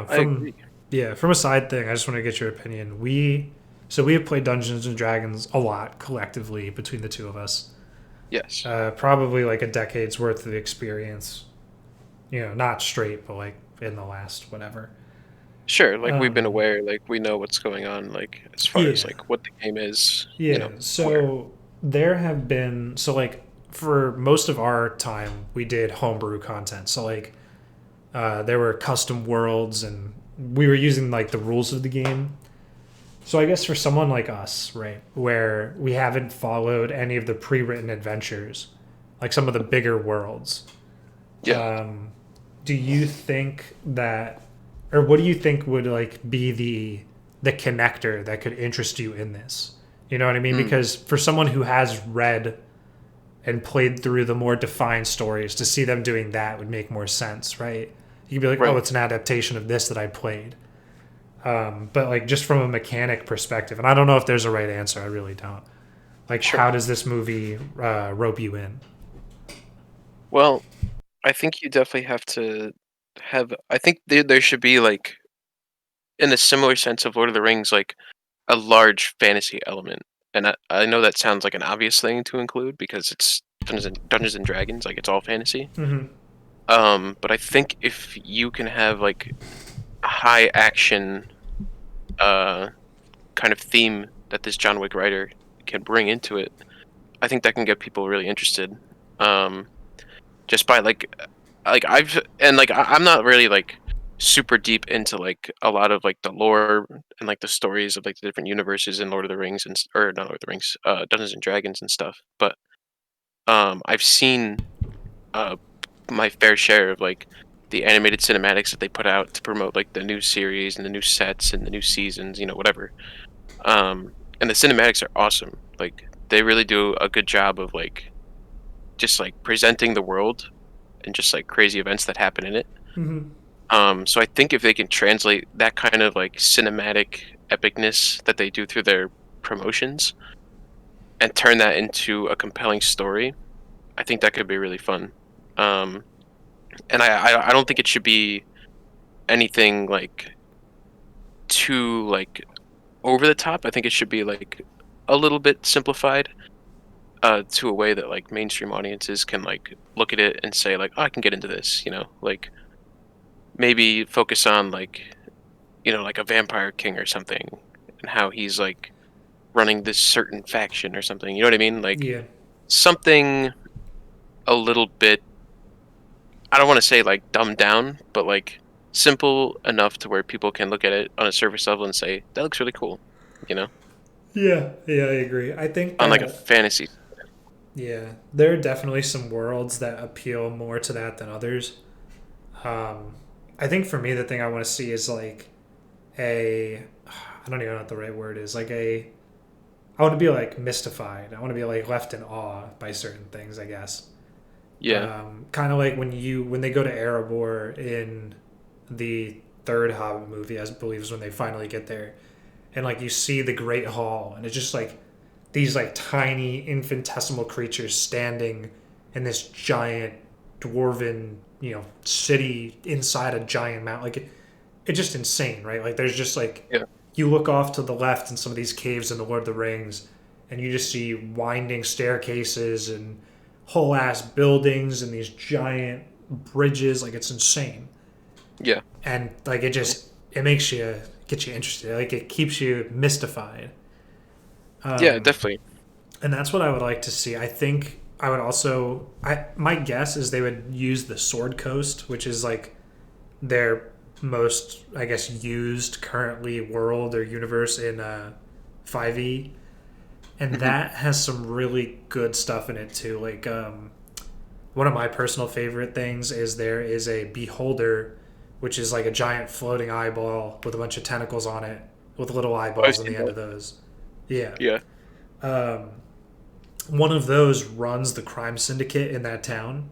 Speaker 2: I
Speaker 1: from
Speaker 2: agree.
Speaker 1: from a side thing, I just want to get your opinion. We have played Dungeons and Dragons a lot collectively between the two of us.
Speaker 2: Yes.
Speaker 1: Probably like a decade's worth of experience. Not straight, but like in the last whatever.
Speaker 2: Sure, like we've been
Speaker 1: Um,
Speaker 2: aware, like we know what's going on, like as far as
Speaker 1: yeah,
Speaker 2: like what the game is,
Speaker 1: yeah.
Speaker 2: aware.
Speaker 1: So there have been like for most of our time we did homebrew content. So like there were custom worlds and we were using like the rules of the game. So I guess for someone like us, right, where we haven't followed any of the pre-written adventures, like some of the bigger worlds,
Speaker 2: Yeah.
Speaker 1: do you think that, or what do you think would like be the connector that could interest you in this? You know what I mean?
Speaker 2: Mm,
Speaker 1: Because for someone who has read and played through the more defined stories, to see them doing that would make more sense, right? You could be like, oh,
Speaker 2: right.
Speaker 1: it's an adaptation of this that I played. But like just from a mechanic perspective, and I don't know if there's a right answer. I really don't. Like,
Speaker 2: Sure.
Speaker 1: how does this movie rope you in?
Speaker 2: Well, I think you definitely have to have. I think there should be like, in a similar sense of Lord of the Rings, like a large fantasy element. And I know that sounds like an obvious thing to include because it's Dungeons and Dragons, like it's all fantasy.
Speaker 1: Mm-hmm.
Speaker 2: But I think if you can have like a high action uh kind of theme that this John Wick writer can bring into it, I think that can get people really interested. Um, just by like I've and like I'm not really like super deep into like a lot of like the lore and like the stories of like the different universes in Lord of the Rings or not Lord of the Rings, Dungeons and Dragons and stuff. But I've seen uh my fair share of like the animated cinematics that they put out to promote like the new series and the new sets and the new seasons, whatever. And the cinematics are awesome. Like they really do a good job of like just like presenting the world and just like crazy events that happen in it.
Speaker 1: Mm-hmm.
Speaker 2: So I think if they can translate that kind of like cinematic epicness that they do through their promotions and turn that into a compelling story, I think that could be really fun. Um, and I don't think it should be anything like too like over the top. I think it should be like a little bit simplified to a way that like mainstream audiences can like look at it and say like, oh, I can get into this, like maybe focus on like like a vampire king or something and how he's like running this certain faction or something. You know what I mean? Like
Speaker 1: Yeah.
Speaker 2: something a little bit, I don't want to say like dumbed down, but like simple enough to where people can look at it on a surface level and say that looks really cool, you know,
Speaker 1: Yeah. Yeah. I agree. I think
Speaker 2: on like a
Speaker 1: that
Speaker 2: fantasy.
Speaker 1: yeah, there are definitely some worlds that appeal more to that than others. Um, I think for me, the thing I want to see is like a I don't even know what the right word is. Like I want to be like mystified. I want to be like left in awe by certain things. I guess.
Speaker 2: Yeah.
Speaker 1: Kind of like when they go to Erebor in the third Hobbit movie, I believe is when they finally get there, and like you see the Great Hall, and it's just like these like tiny infinitesimal creatures standing in this giant dwarven city inside a giant mountain. Like it's just insane, right? Like there's just like
Speaker 2: Yeah.
Speaker 1: you look off to the left in some of these caves in the Lord of the Rings, and you just see winding staircases and whole ass buildings and these giant bridges. Like it's insane,
Speaker 2: Yeah.
Speaker 1: and like it makes you get you interested. Like it keeps you mystified,
Speaker 2: Yeah, definitely.
Speaker 1: and that's what I would like to see. I think I would also. My guess is they would use the Sword Coast, which is like their most, I guess, used currently world or universe in 5e, and
Speaker 2: Hmm.
Speaker 1: that has some really good stuff in it too. Like one of my personal favorite things is there is a beholder, which is like a giant floating eyeball with a bunch of tentacles on it, with little
Speaker 2: I've
Speaker 1: eyeballs on
Speaker 2: seen
Speaker 1: the end
Speaker 2: that.
Speaker 1: of those. Yeah.
Speaker 2: Yeah.
Speaker 1: One of those runs the crime syndicate in that town,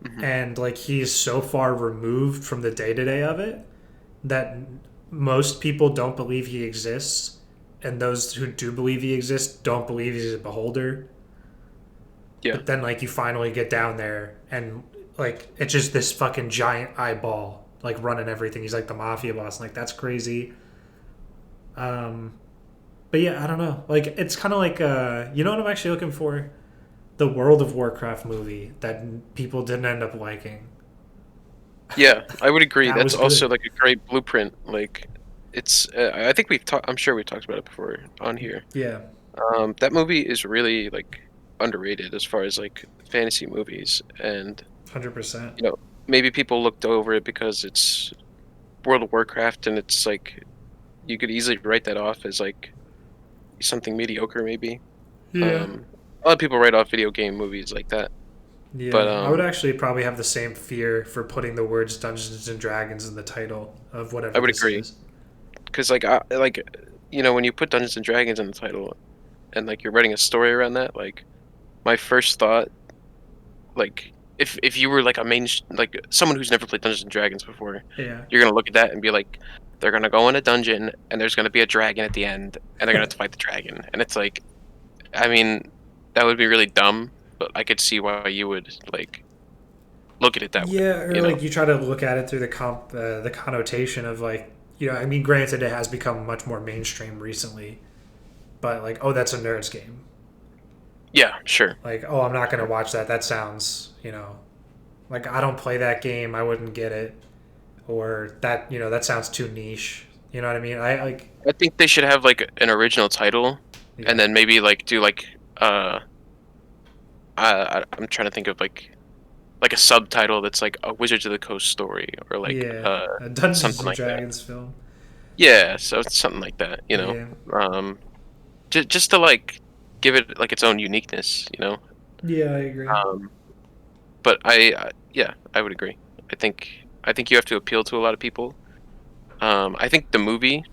Speaker 2: Hmm.
Speaker 1: and like he's so far removed from the day-to-day of it that most people don't believe he exists, and those who do believe he exists don't believe he's a beholder.
Speaker 2: Yeah.
Speaker 1: But then like you finally get down there, and like it's just this fucking giant eyeball like running everything. He's like the mafia boss. Like that's crazy. um but yeah, I don't know, like it's kind of like you know what I'm actually looking for, the World of Warcraft movie that people didn't end up liking.
Speaker 2: Yeah, I would agree.
Speaker 1: That
Speaker 2: That's
Speaker 1: was
Speaker 2: also
Speaker 1: good.
Speaker 2: like a great blueprint. Like, it's. I think we've talked. I'm sure we've talked about it before on here.
Speaker 1: Yeah,
Speaker 2: That movie is really like underrated as far as like fantasy movies, and
Speaker 1: 100%.
Speaker 2: you know maybe people looked over it because it's World of Warcraft, and it's like you could easily write that off as like something mediocre, maybe.
Speaker 1: Yeah.
Speaker 2: A lot of people write off video game movies like that, but
Speaker 1: Yeah, I would actually probably have the same fear for putting the words Dungeons and Dragons in the title of
Speaker 2: I
Speaker 1: whatever
Speaker 2: would
Speaker 1: this
Speaker 2: agree
Speaker 1: is.
Speaker 2: because like when you put Dungeons and Dragons in the title and like you're writing a story around that, like my first thought, like if you were like a like someone who's never played Dungeons and Dragons before,
Speaker 1: Yeah.
Speaker 2: you're gonna look at that and be like, they're gonna go in a dungeon and there's gonna be a dragon at the end and they're gonna have to fight the dragon, and it's like, I mean, that would be really dumb, but I could see why you would like look at it that way,
Speaker 1: Yeah, or
Speaker 2: you know?
Speaker 1: like you try to look at it through the connotation of like, I mean, granted, it has become much more mainstream recently, but like, oh, that's a nerds game.
Speaker 2: Yeah, sure.
Speaker 1: Like, oh, I'm not gonna watch that. That sounds, like I don't play that game. I wouldn't get it, or that, that sounds too niche. You know what I mean? I like,
Speaker 2: I think they should have like an original title, and
Speaker 1: yeah,
Speaker 2: then maybe like do like uh, I'm trying to think of like a subtitle that's like a Wizards of the Coast story or like
Speaker 1: yeah, a Dungeons
Speaker 2: something
Speaker 1: and
Speaker 2: like that.
Speaker 1: Dragons film.
Speaker 2: Yeah, so it's something like that,
Speaker 1: Yeah,
Speaker 2: Um, just to like give it like its own uniqueness.
Speaker 1: yeah, I agree.
Speaker 2: Um, but yeah, I would agree. I think you have to appeal to a lot of people. I think the movie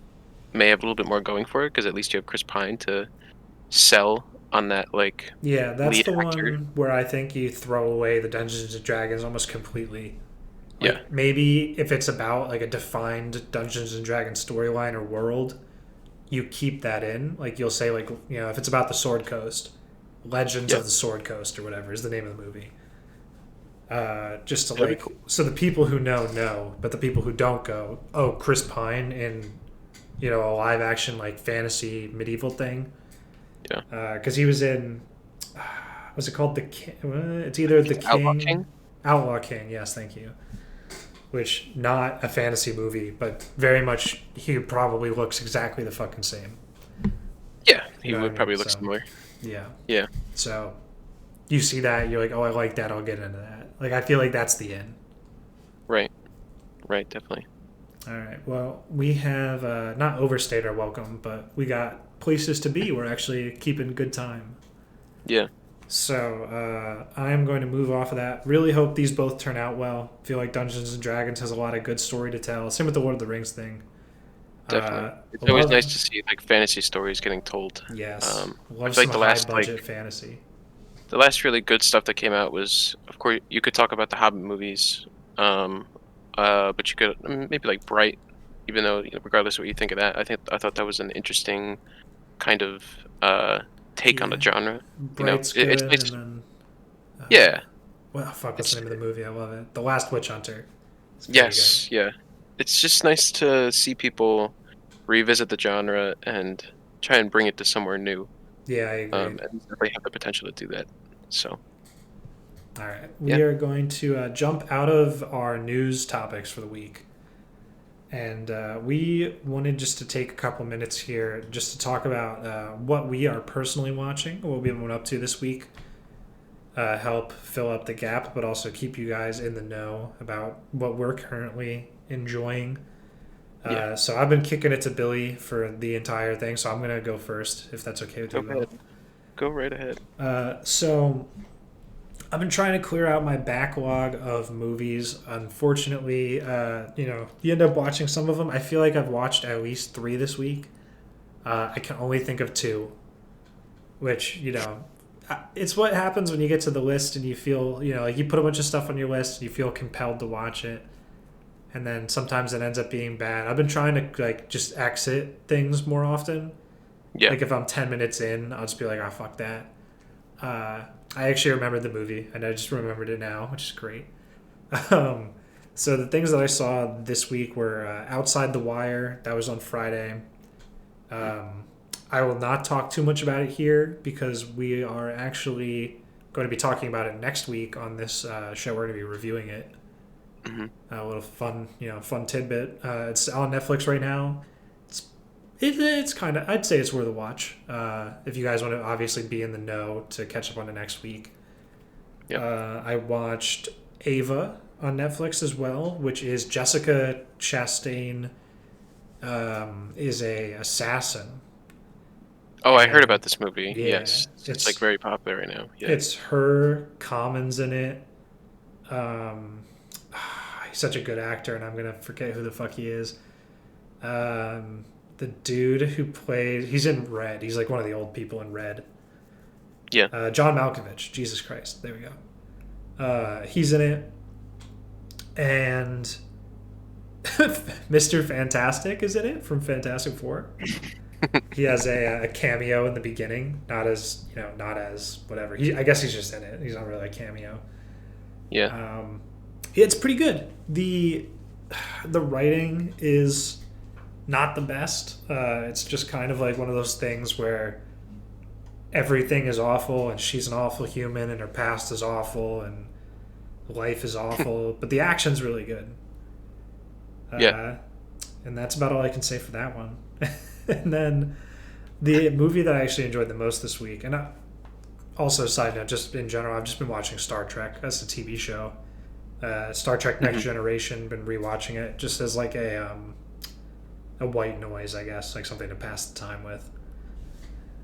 Speaker 2: may have a little bit more going for it because at least you have Chris Pine to sell on that like
Speaker 1: Yeah, that's
Speaker 2: lead
Speaker 1: the
Speaker 2: actor.
Speaker 1: one where I think you throw away the Dungeons and Dragons almost completely.
Speaker 2: Yeah,
Speaker 1: Like maybe if it's about like a defined Dungeons and Dragons storyline or world, you keep that in. Like you'll say like, if it's about the Sword Coast, Legends
Speaker 2: yeah,
Speaker 1: of the Sword Coast or whatever is the name of the movie. Just to
Speaker 2: that'd be
Speaker 1: like,
Speaker 2: cool.
Speaker 1: so the people who know, but the people who don't go, oh, Chris Pine in, a live action like fantasy medieval thing.
Speaker 2: Yeah,
Speaker 1: Because he was in, was it called the King? It's
Speaker 2: I
Speaker 1: either
Speaker 2: think
Speaker 1: the
Speaker 2: it's Outlaw
Speaker 1: King,
Speaker 2: King.
Speaker 1: Outlaw King. Yes, thank you. Which not a fantasy movie, but very much he probably looks exactly the fucking same.
Speaker 2: Yeah,
Speaker 1: You
Speaker 2: he
Speaker 1: know what I
Speaker 2: would
Speaker 1: mean?
Speaker 2: probably look
Speaker 1: So
Speaker 2: similar.
Speaker 1: yeah.
Speaker 2: Yeah,
Speaker 1: So you see that you're like, oh, I like that. I'll get into that. Like I feel like that's the end.
Speaker 2: right, right, definitely.
Speaker 1: All right. Well, we have not overstayed our welcome, but we got places to be. We're actually keeping good time.
Speaker 2: Yeah,
Speaker 1: So I'm going to move off of that. Really hope these both turn out well. Feel like Dungeons and Dragons has a lot of good story to tell. Same with the Lord of the Rings thing.
Speaker 2: definitely. It's always nice
Speaker 1: Love,
Speaker 2: to see like fantasy stories getting told.
Speaker 1: yes,
Speaker 2: I
Speaker 1: love
Speaker 2: feel
Speaker 1: some
Speaker 2: like
Speaker 1: high budget fantasy.
Speaker 2: the last really good stuff that came out was, of course, you could talk about the Hobbit movies, um, but you could maybe like Bright, even though regardless of what you think of that, I thought that was an interesting kind of take on the
Speaker 1: Yeah,
Speaker 2: genre.
Speaker 1: Bright's
Speaker 2: It's
Speaker 1: good,
Speaker 2: nice.
Speaker 1: and then
Speaker 2: Yeah,
Speaker 1: well, fuck, what's the
Speaker 2: it's
Speaker 1: name of the movie? I love it. The Last Witch Hunter. It's very good.
Speaker 2: yes, yeah. It's just nice to see people revisit the genre and try and bring it to somewhere new.
Speaker 1: Yeah, I agree.
Speaker 2: And they have the potential to do that. So
Speaker 1: All right,
Speaker 2: yeah,
Speaker 1: we are going to jump out of our news topics for the week. And we wanted just to take a couple minutes here just to talk about what we are personally watching, what we've been up to this week, help fill up the gap, but also keep you guys in the know about what we're currently enjoying.
Speaker 2: yeah.
Speaker 1: So I've been kicking it to Billy for the entire thing, so I'm going to go first, if that's okay with
Speaker 2: Go
Speaker 1: you, Will.
Speaker 2: ahead. Go right ahead.
Speaker 1: So I've been trying to clear out my backlog of movies. Unfortunately, you end up watching some of them. I feel like I've watched at least 3 this week. I can only think of 2, which, it's what happens when you get to the list and you feel, like you put a bunch of stuff on your list and you feel compelled to watch it. And then sometimes it ends up being bad. I've been trying to, like, just exit things more often.
Speaker 2: Yeah.
Speaker 1: Like, if I'm 10 minutes in, I'll just be like, oh, fuck that. I actually remembered the movie, and I just remembered it now, which is great. Um, so the things that I saw this week were Outside the Wire. That was on Friday. I will not talk too much about it here because we are actually going to be talking about it next week on this show. We're going to be reviewing it.
Speaker 2: Hmm.
Speaker 1: A little fun tidbit. It's on Netflix right now. It's kind of, I'd say it's worth a watch. If you guys want to obviously be in the know to catch up on the next week.
Speaker 2: Yep.
Speaker 1: I watched Ava on Netflix as well, which is Jessica Chastain is a assassin.
Speaker 2: Oh, I heard
Speaker 1: And
Speaker 2: about this movie.
Speaker 1: yeah,
Speaker 2: Yes, it's like very popular right now. Yeah.
Speaker 1: it's her, Commons in it. Um, he's such a good actor, and I'm gonna forget who the fuck he is. The dude who played, he's in Red. He's like one of the old people in Red.
Speaker 2: Yeah.
Speaker 1: John Malkovich. Jesus Christ. There we go. He's in it, and Mr. Fantastic is in it from Fantastic Four. He has a cameo in the beginning, not as whatever. I guess he's just in it. He's not really a cameo.
Speaker 2: Yeah.
Speaker 1: It's pretty good. The writing is not the best. It's just kind of like one of those things where everything is awful and she's an awful human and her past is awful and life is awful, but the action's really good.
Speaker 2: Yeah.
Speaker 1: And that's about all I can say for that one. And then the movie that I actually enjoyed the most this week, and also side note, just in general, I've just been watching Star Trek. That's a TV show. Star Trek Next Generation. Been rewatching it just as like a white noise, I guess, like something to pass the time with.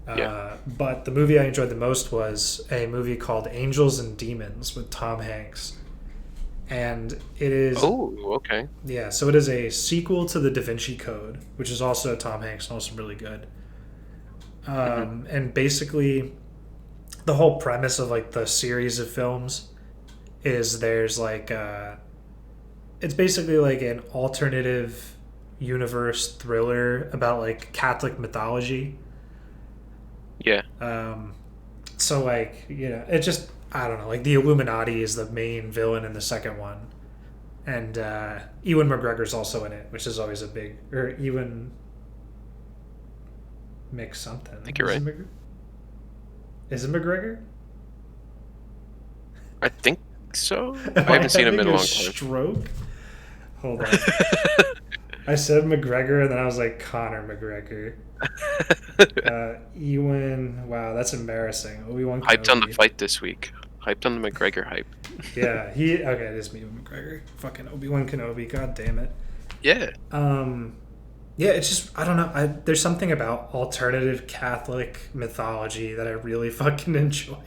Speaker 1: But the movie I enjoyed the most was a movie called Angels and Demons with Tom Hanks. And it is...
Speaker 2: Oh, okay.
Speaker 1: Yeah, so it is a sequel to The Da Vinci Code, which is also Tom Hanks and also really good. And basically, the whole premise of like the series of films is there's like... it's basically like an alternative universe thriller about like Catholic mythology.
Speaker 2: Yeah.
Speaker 1: So like, it just, I don't know, like the Illuminati is the main villain in the second one, and Ewan McGregor's also in it, which is always a big, or Ewan Mc something.
Speaker 2: I think you're right.
Speaker 1: Is it McGregor?
Speaker 2: I think so. I haven't seen him in a long time.
Speaker 1: Stroke. Hold on. I said McGregor, and then I was like Conor McGregor. Ewan, wow, that's embarrassing. Obi-Wan Kenobi.
Speaker 2: Hyped on the fight this week. Hyped on the McGregor hype.
Speaker 1: Yeah, okay, it is me with McGregor. Fucking Obi-Wan Kenobi, god damn it.
Speaker 2: Yeah.
Speaker 1: Yeah, it's just, I don't know. There's something about alternative Catholic mythology that I really fucking enjoy.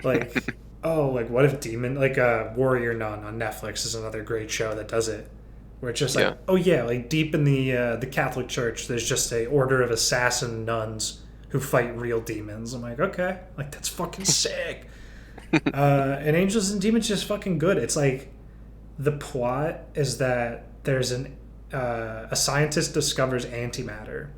Speaker 1: Like, what if Warrior Nun on Netflix is another great show that does it. Where it's just like, like deep in the Catholic Church, there's just a order of assassin nuns who fight real demons. I'm like, okay, like that's fucking sick. And Angels and Demons just fucking good. It's like the plot is that there's a scientist discovers antimatter,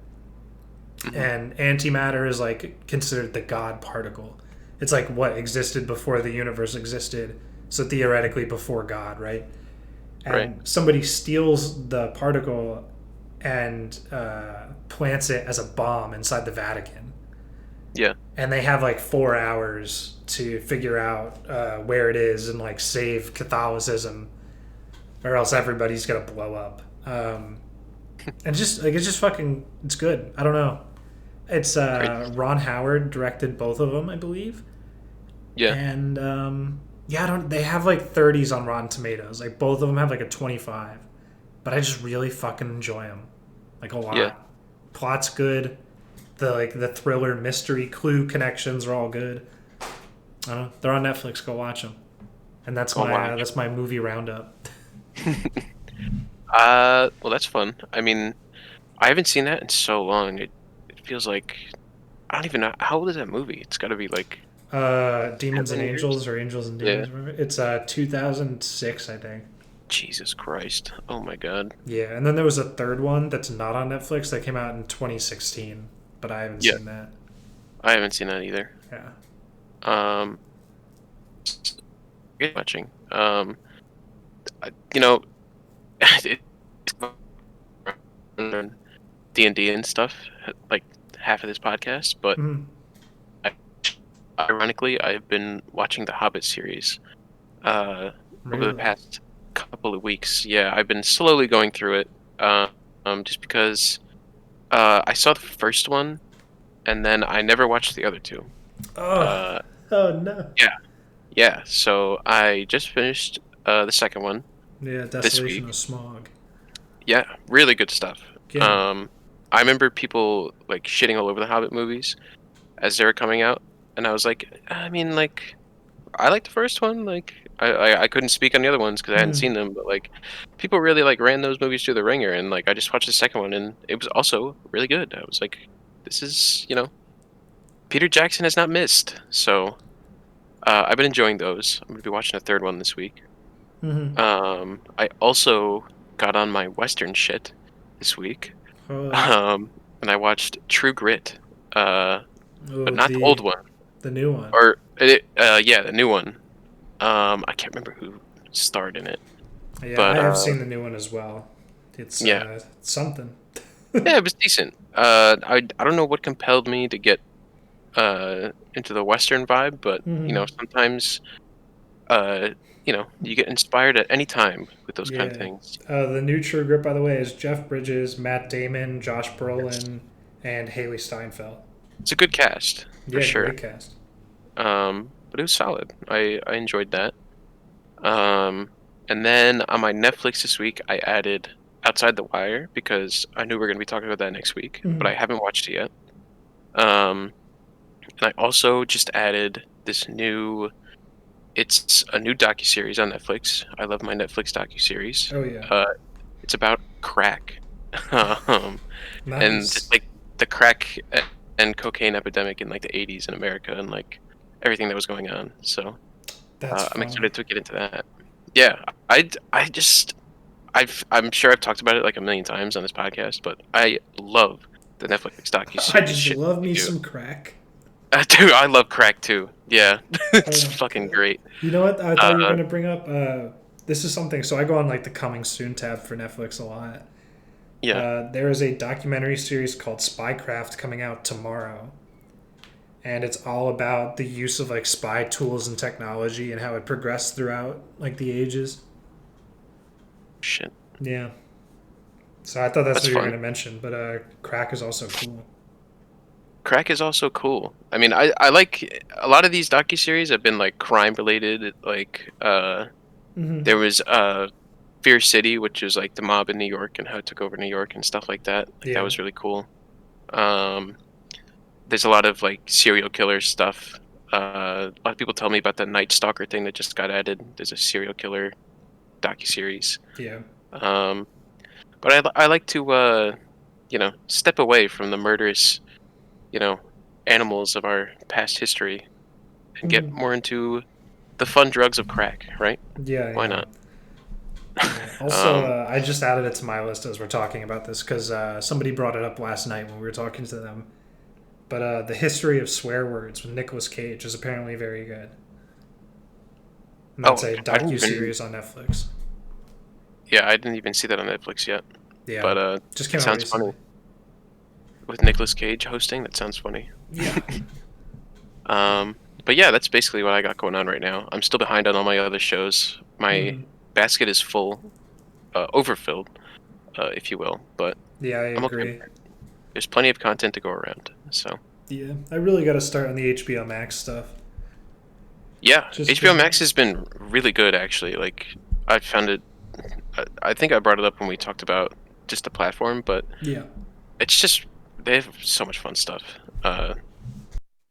Speaker 1: and antimatter is like considered the God particle. It's like what existed before the universe existed, so theoretically before God, right? And somebody steals the particle and plants it as a bomb inside the Vatican.
Speaker 2: Yeah.
Speaker 1: And they have like 4 hours to figure out where it is and like save Catholicism, or else everybody's gonna blow up. And just like it's just fucking, it's good. I don't know. It's Ron Howard directed both of them, I believe.
Speaker 2: Yeah.
Speaker 1: And they have like 30s on Rotten Tomatoes. Like both of them have like a 25. But I just really fucking enjoy them. Like a lot.
Speaker 2: Yeah.
Speaker 1: Plot's good. The thriller mystery clue connections are all good. I don't know. They're on Netflix. Go watch them. And that's that's my movie roundup.
Speaker 2: Well, that's fun. I mean, I haven't seen that in so long. It feels like, I don't even know, how old is that movie? It's got to be like
Speaker 1: Demons and Angels, or Angels and Demons. Yeah. It's 2006, I think.
Speaker 2: Jesus Christ. Oh my god.
Speaker 1: Yeah, and then there was a third one that's not on Netflix that came out in 2016, but I haven't seen that.
Speaker 2: I haven't seen that either.
Speaker 1: Yeah.
Speaker 2: Watching. D&D and stuff, like half of this podcast, but ironically, I've been watching the Hobbit series over the past couple of weeks. Yeah, I've been slowly going through it. Just because I saw the first one and then I never watched the other two.
Speaker 1: Oh,
Speaker 2: Uh,
Speaker 1: oh no.
Speaker 2: yeah, yeah. So I just finished the second one
Speaker 1: Yeah,
Speaker 2: this
Speaker 1: Desolation of
Speaker 2: week.
Speaker 1: Smog.
Speaker 2: Yeah, really good stuff.
Speaker 1: Yeah.
Speaker 2: Um, I remember people like shitting all over the Hobbit movies as they were coming out, and I was like, I mean, like, I like the first one. Like, I couldn't speak on the other ones because I hadn't
Speaker 1: Mhm.
Speaker 2: seen them, but like, people really like ran those movies through the ringer, and like, I just watched the second one, and it was also really good. I was like, this is, Peter Jackson has not missed. So I've been enjoying those. I'm gonna be watching a third one this week.
Speaker 1: Mhm.
Speaker 2: I also got on my Western shit this week.
Speaker 1: Oh,
Speaker 2: Um, and I watched True Grit, but
Speaker 1: oh,
Speaker 2: not the old one,
Speaker 1: the new one.
Speaker 2: yeah, the new one. I can't remember who starred in it,
Speaker 1: Yeah, I
Speaker 2: but
Speaker 1: have seen the new one as well. It's
Speaker 2: yeah,
Speaker 1: something.
Speaker 2: yeah, it was decent. I don't know what compelled me to get into the Western vibe, but
Speaker 1: Mhm.
Speaker 2: sometimes you get inspired at any time with those kind of
Speaker 1: Yeah.
Speaker 2: things.
Speaker 1: The new True Grit, by the way, is Jeff Bridges, Matt Damon, Josh
Speaker 2: Yes.
Speaker 1: Brolin, and Haley Steinfeld.
Speaker 2: It's a good cast for
Speaker 1: Yeah,
Speaker 2: sure.
Speaker 1: great cast.
Speaker 2: But it was solid. I enjoyed that. Um, and then on my Netflix this week, I added Outside the Wire because I knew we were going to be talking about that next week, but I
Speaker 1: Mhm.
Speaker 2: haven't watched it yet. Um, and I also just added this new. It's a new docuseries on Netflix. I love my Netflix docuseries.
Speaker 1: Oh yeah.
Speaker 2: Uh, it's about crack, um, and just,
Speaker 1: Nice.
Speaker 2: like the crack and cocaine epidemic in like the '80s in America and like everything that was going on. So
Speaker 1: That's
Speaker 2: I'm
Speaker 1: fun.
Speaker 2: excited to get into that. Yeah, I just I'm sure I've talked about it like a million times on this podcast, but I love the Netflix
Speaker 1: I
Speaker 2: docu-series
Speaker 1: just
Speaker 2: shit
Speaker 1: love
Speaker 2: they
Speaker 1: me
Speaker 2: do.
Speaker 1: some crack.
Speaker 2: Dude, I love crack too. Yeah, it's
Speaker 1: Uh,
Speaker 2: fucking great.
Speaker 1: you know what? I thought you were
Speaker 2: Uh,
Speaker 1: gonna bring up. This is something. So I go on like the coming soon tab for Netflix a lot.
Speaker 2: yeah,
Speaker 1: There is a documentary series called Spycraft coming out tomorrow, and it's all about the use of like spy tools and technology and how it progressed throughout like the ages.
Speaker 2: shit,
Speaker 1: Yeah. So I thought that's
Speaker 2: that's
Speaker 1: what you were
Speaker 2: fun.
Speaker 1: gonna mention, but crack is also cool.
Speaker 2: Crack is also cool. I mean, I like a lot of these docu-series have been like crime related. Like,
Speaker 1: Mm-hmm.
Speaker 2: there was Fear City, which is like the mob in New York and how it took over New York and stuff like that. Like that
Speaker 1: Yeah.
Speaker 2: was really cool. Um, there's a lot of like serial killer stuff. A lot of people tell me about the Night Stalker thing that just got added. There's a serial killer docuseries.
Speaker 1: Yeah.
Speaker 2: Um, but I like to step away from the murderous you know animals of our past history and get
Speaker 1: Mm-hmm.
Speaker 2: more into the fun drugs of crack. Right?
Speaker 1: Yeah.
Speaker 2: Why
Speaker 1: Yeah.
Speaker 2: not?
Speaker 1: Yeah. Also,
Speaker 2: um,
Speaker 1: I just added it to my list as we're talking about this because somebody brought it up last night when we were talking to them. But the history of swear words with Nicolas Cage is apparently very good, and that's
Speaker 2: oh,
Speaker 1: a
Speaker 2: I didn't
Speaker 1: docu
Speaker 2: even
Speaker 1: series on Netflix.
Speaker 2: yeah, I didn't even see that on Netflix yet.
Speaker 1: Yeah,
Speaker 2: But
Speaker 1: just came
Speaker 2: it
Speaker 1: out
Speaker 2: sounds funny
Speaker 1: recently.
Speaker 2: with Nicolas Cage hosting. That sounds funny.
Speaker 1: Yeah.
Speaker 2: Um, but yeah, that's basically what I got going on right now. I'm still behind on all my other shows. My
Speaker 1: Hmm.
Speaker 2: basket is full, overfilled, if you will. But
Speaker 1: Yeah, I
Speaker 2: I'm okay with
Speaker 1: agree.
Speaker 2: it. There's plenty of content to go around. So
Speaker 1: Yeah, I really got to start on the HBO Max stuff.
Speaker 2: yeah,
Speaker 1: Just
Speaker 2: HBO
Speaker 1: because.
Speaker 2: Max has been really good actually. Like I found it. I think I brought it up when we talked about just the platform, but
Speaker 1: Yeah.
Speaker 2: it's just they have so much fun stuff. Uh,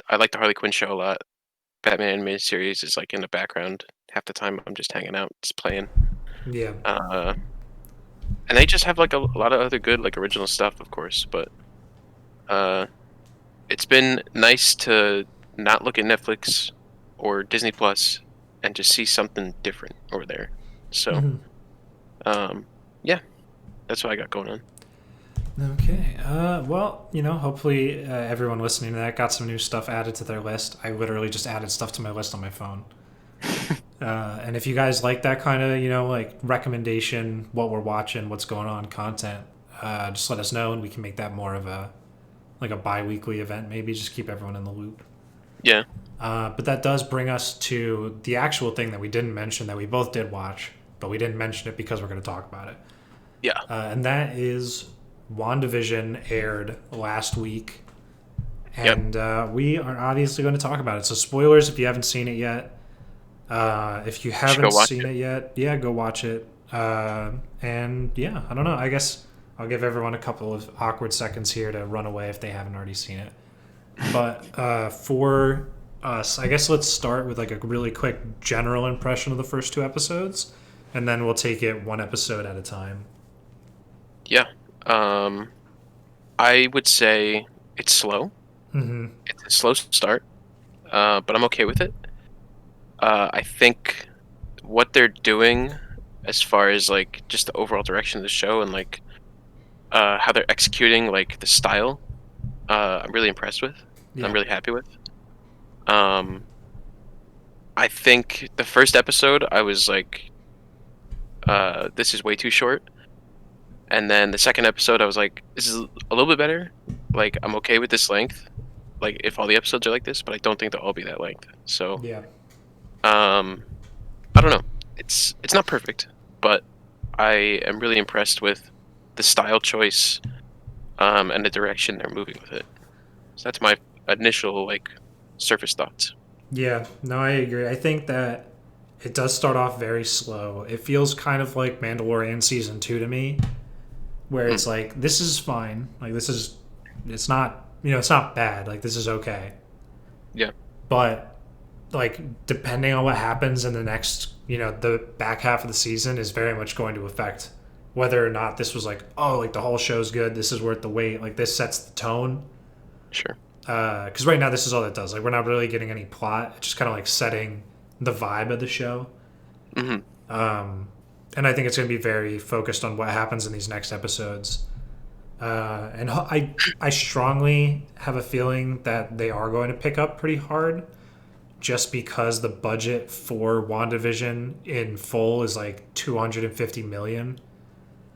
Speaker 2: I like the Harley Quinn show a lot. Batman animated series is like in the background half the time. I'm just hanging out, just playing.
Speaker 1: Yeah.
Speaker 2: Uh, and they just have like a lot of other good like original stuff, of course. But uh, it's been nice to not look at Netflix or Disney Plus and just see something different over there. So
Speaker 1: Hmm.
Speaker 2: um, yeah, that's what I got going on.
Speaker 1: Okay. Well, hopefully everyone listening to that got some new stuff added to their list. I literally just added stuff to my list on my phone. And if you guys like that kind of, like recommendation, what we're watching, what's going on, content, just let us know and we can make that more of a bi-weekly event. Maybe just keep everyone in the loop.
Speaker 2: Yeah.
Speaker 1: But that does bring us to the actual thing that we didn't mention that we both did watch, but we didn't mention it because we're going to talk about it.
Speaker 2: Yeah.
Speaker 1: And that is WandaVision aired last week. And we are obviously going to talk about it. So spoilers if you haven't seen it yet. If you haven't seen it yet, yeah, go watch it. And yeah, I don't know. I guess I'll give everyone a couple of awkward seconds here to run away if they haven't already seen it. But for us, I guess let's start with like a really quick general impression of the first 2 episodes, and then we'll take it one episode at a time.
Speaker 2: Yeah. I would say it's slow.
Speaker 1: Mm-hmm.
Speaker 2: It's a slow start, but I'm okay with it. I think what they're doing as far as like just the overall direction of the show and like how they're executing like the style, I'm really impressed with.
Speaker 1: Yeah.
Speaker 2: I'm really happy with. I think the first episode I was like, this is way too short. And then the second episode I was like, this is a little bit better. Like I'm okay with this length. Like if all the episodes are like this, but I don't think they'll all be that length. So
Speaker 1: Yeah.
Speaker 2: I don't know. It's not perfect, but I am really impressed with the style choice, and the direction they're moving with it. So that's my initial like surface thoughts.
Speaker 1: Yeah, no, I agree. I think that it does start off very slow. It feels kind of like Mandalorian season 2 to me, where it's like, this is fine. Like it's not, it's not bad. Like this is okay.
Speaker 2: Yeah.
Speaker 1: But like depending on what happens in the next, the back half of the season is very much going to affect whether or not this was like, oh, like the whole show's good. This is worth the wait. Like this sets the tone.
Speaker 2: Sure.
Speaker 1: Because right now this is all it does. Like we're not really getting any plot. It's just kind of like setting the vibe of the show.
Speaker 2: Mm-hmm.
Speaker 1: And I think it's going to be very focused on what happens in these next episodes. And I strongly have a feeling that they are going to pick up pretty hard, just because the budget for WandaVision in full is like $250 million.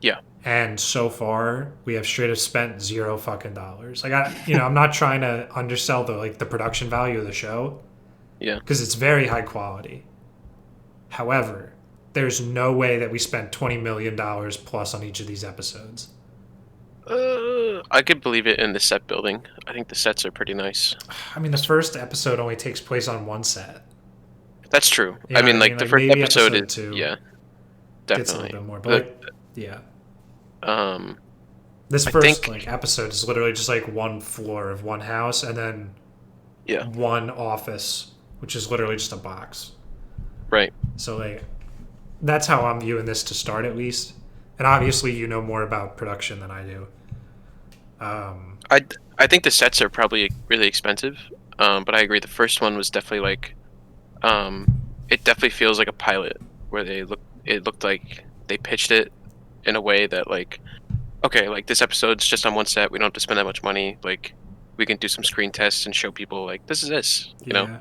Speaker 2: Yeah.
Speaker 1: And so far, we have straight up spent $0 fucking dollars. Like I'm not trying to undersell the production value of the show.
Speaker 2: Yeah.
Speaker 1: Because it's very high quality. However, there's no way that we spent $20 million plus on each of these episodes.
Speaker 2: I could believe it in the set building. I think the sets are pretty nice.
Speaker 1: I mean, the first episode only takes place on one set.
Speaker 2: That's true.
Speaker 1: You know
Speaker 2: I mean, like the first episode is
Speaker 1: two
Speaker 2: yeah,
Speaker 1: gets a
Speaker 2: definitely.
Speaker 1: little bit more, but yeah. This
Speaker 2: I
Speaker 1: first
Speaker 2: think,
Speaker 1: episode is literally just like one floor of one house, and then one office, which is literally just a box.
Speaker 2: Right.
Speaker 1: So like, that's how I'm viewing this to start, at least. And obviously, you know more about production than I do.
Speaker 2: I think the sets are probably really expensive, but I agree. The first one was definitely like, it definitely feels like a pilot where it looked like they pitched it in a way that like, okay, like this episode's just on one set. We don't have to spend that much money. Like, we can do some screen tests and show people like this is this, you know.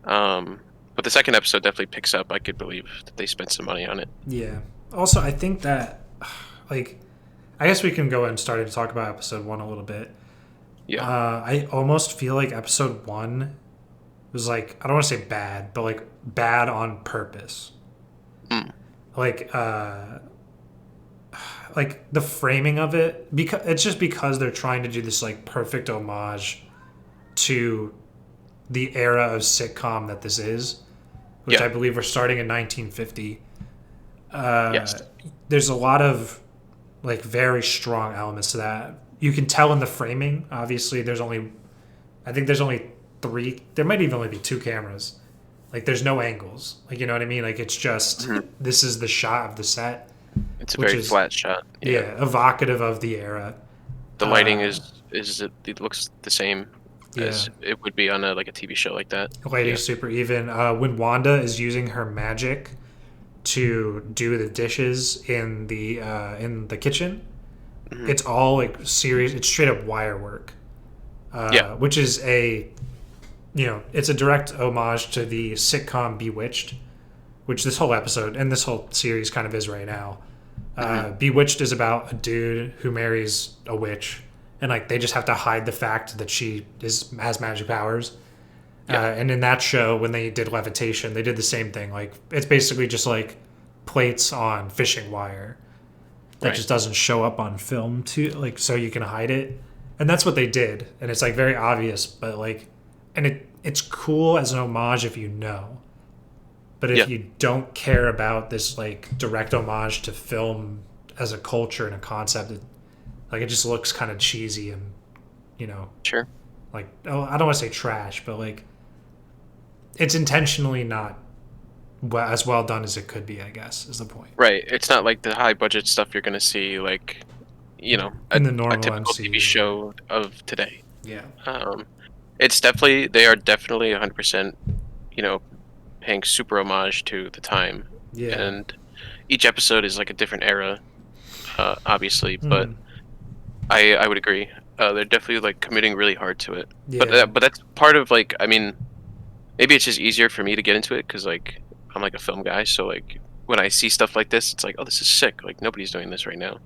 Speaker 2: But the second episode definitely picks up. I could believe that they spent some money on it.
Speaker 1: Yeah. Also, I think that like, I guess we can go and start to talk about episode 1 a little bit.
Speaker 2: Yeah.
Speaker 1: I almost feel like episode 1 was like, I don't want to say bad, but like bad on purpose. Like the framing of it, because it's just because they're trying to do this like perfect homage to the era of sitcom that this is, which I believe we're starting in 1950.
Speaker 2: Yes.
Speaker 1: There's a lot of like very strong elements to that. You can tell in the framing. Obviously, I think there's only 3. There might even only be 2 cameras. Like there's no angles. Like, you know what I mean? Like it's just this is the shot of the set.
Speaker 2: It's a very flat shot.
Speaker 1: Yeah, evocative of the era.
Speaker 2: The lighting it looks the same as it would be on a TV show like that.
Speaker 1: Lighting's super even. When Wanda is using her magic to do the dishes in the kitchen, it's all like serious. It's straight up wire work. Which is it's a direct homage to the sitcom Bewitched, which this whole episode and this whole series kind of is right now. Bewitched is about a dude who marries a witch, and like they just have to hide the fact that she has magic powers. And in that show, when they did Levitation, they did the same thing. Like it's basically just like plates on fishing wire that
Speaker 2: Right.
Speaker 1: just doesn't show up on film too, like so you can hide it. And that's what they did. And it's like very obvious, but like, and it's cool as an homage if you know. But
Speaker 2: Yeah.
Speaker 1: if you don't care about this like direct homage to film as a culture and a concept, like it just looks kind of cheesy and you know
Speaker 2: Sure.
Speaker 1: like oh, I don't want to say trash, but like it's intentionally not as well done as it could be. I guess is the point
Speaker 2: Right. It's not like the high budget stuff you're gonna see like,
Speaker 1: in the
Speaker 2: a
Speaker 1: normal
Speaker 2: typical TV
Speaker 1: MCU.
Speaker 2: show of today.
Speaker 1: Yeah,
Speaker 2: Um, they are definitely 100%, you know, paying super homage to the time,
Speaker 1: yeah,
Speaker 2: and each episode is like a different era, obviously. But
Speaker 1: Mhm.
Speaker 2: I would agree. They're definitely like committing really hard to it.
Speaker 1: Yeah,
Speaker 2: But that's part of like, I mean, maybe it's just easier for me to get into it because like I'm like a film guy, so like when I see stuff like this, it's like, oh, this is sick. Like nobody's doing this right now.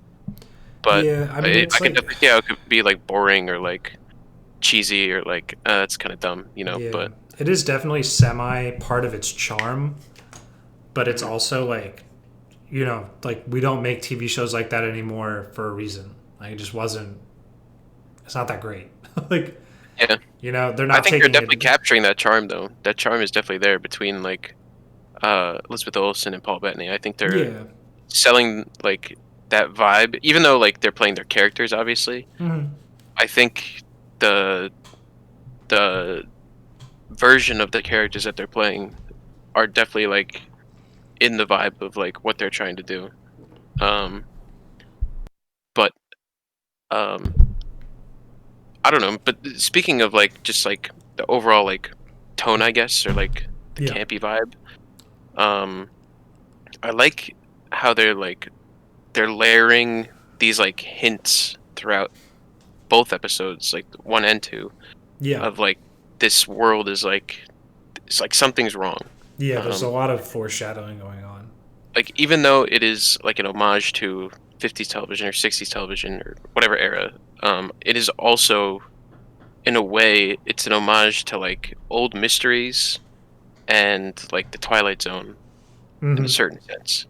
Speaker 2: But
Speaker 1: yeah. I mean,
Speaker 2: I
Speaker 1: it's
Speaker 2: can
Speaker 1: like
Speaker 2: definitely see how it could be like boring or like cheesy or like that's kind of dumb,
Speaker 1: yeah,
Speaker 2: But
Speaker 1: it is definitely semi part of its charm, but it's
Speaker 2: Mhm.
Speaker 1: also like like we don't make TV shows like that anymore for a reason. Like it just wasn't. It's not that great. like
Speaker 2: Yeah,
Speaker 1: they're
Speaker 2: I
Speaker 1: not
Speaker 2: think they're
Speaker 1: taking
Speaker 2: definitely
Speaker 1: it.
Speaker 2: capturing that charm though. That charm is definitely there between like Elizabeth Olsen and Paul Bettany. I think they're
Speaker 1: Yeah.
Speaker 2: selling like that vibe, even though like they're playing their characters. Obviously,
Speaker 1: Mhm.
Speaker 2: I think the the version of the characters that they're playing are definitely like in the vibe of like what they're trying to do. Um, but um, I don't know. But speaking of like just like the overall like tone, I guess, or like the
Speaker 1: Yeah.
Speaker 2: campy vibe, um, I like how they're layering these like hints throughout both episodes, like one and two,
Speaker 1: Yeah.
Speaker 2: of like this world is like it's like something's wrong.
Speaker 1: Yeah. There's a
Speaker 2: Um,
Speaker 1: lot of foreshadowing going on.
Speaker 2: like even though it is like an homage to 50s television or 60s television or whatever era, it is also in a way it's an homage to like old mysteries and like the Twilight Zone in a
Speaker 1: Hmm.
Speaker 2: certain sense,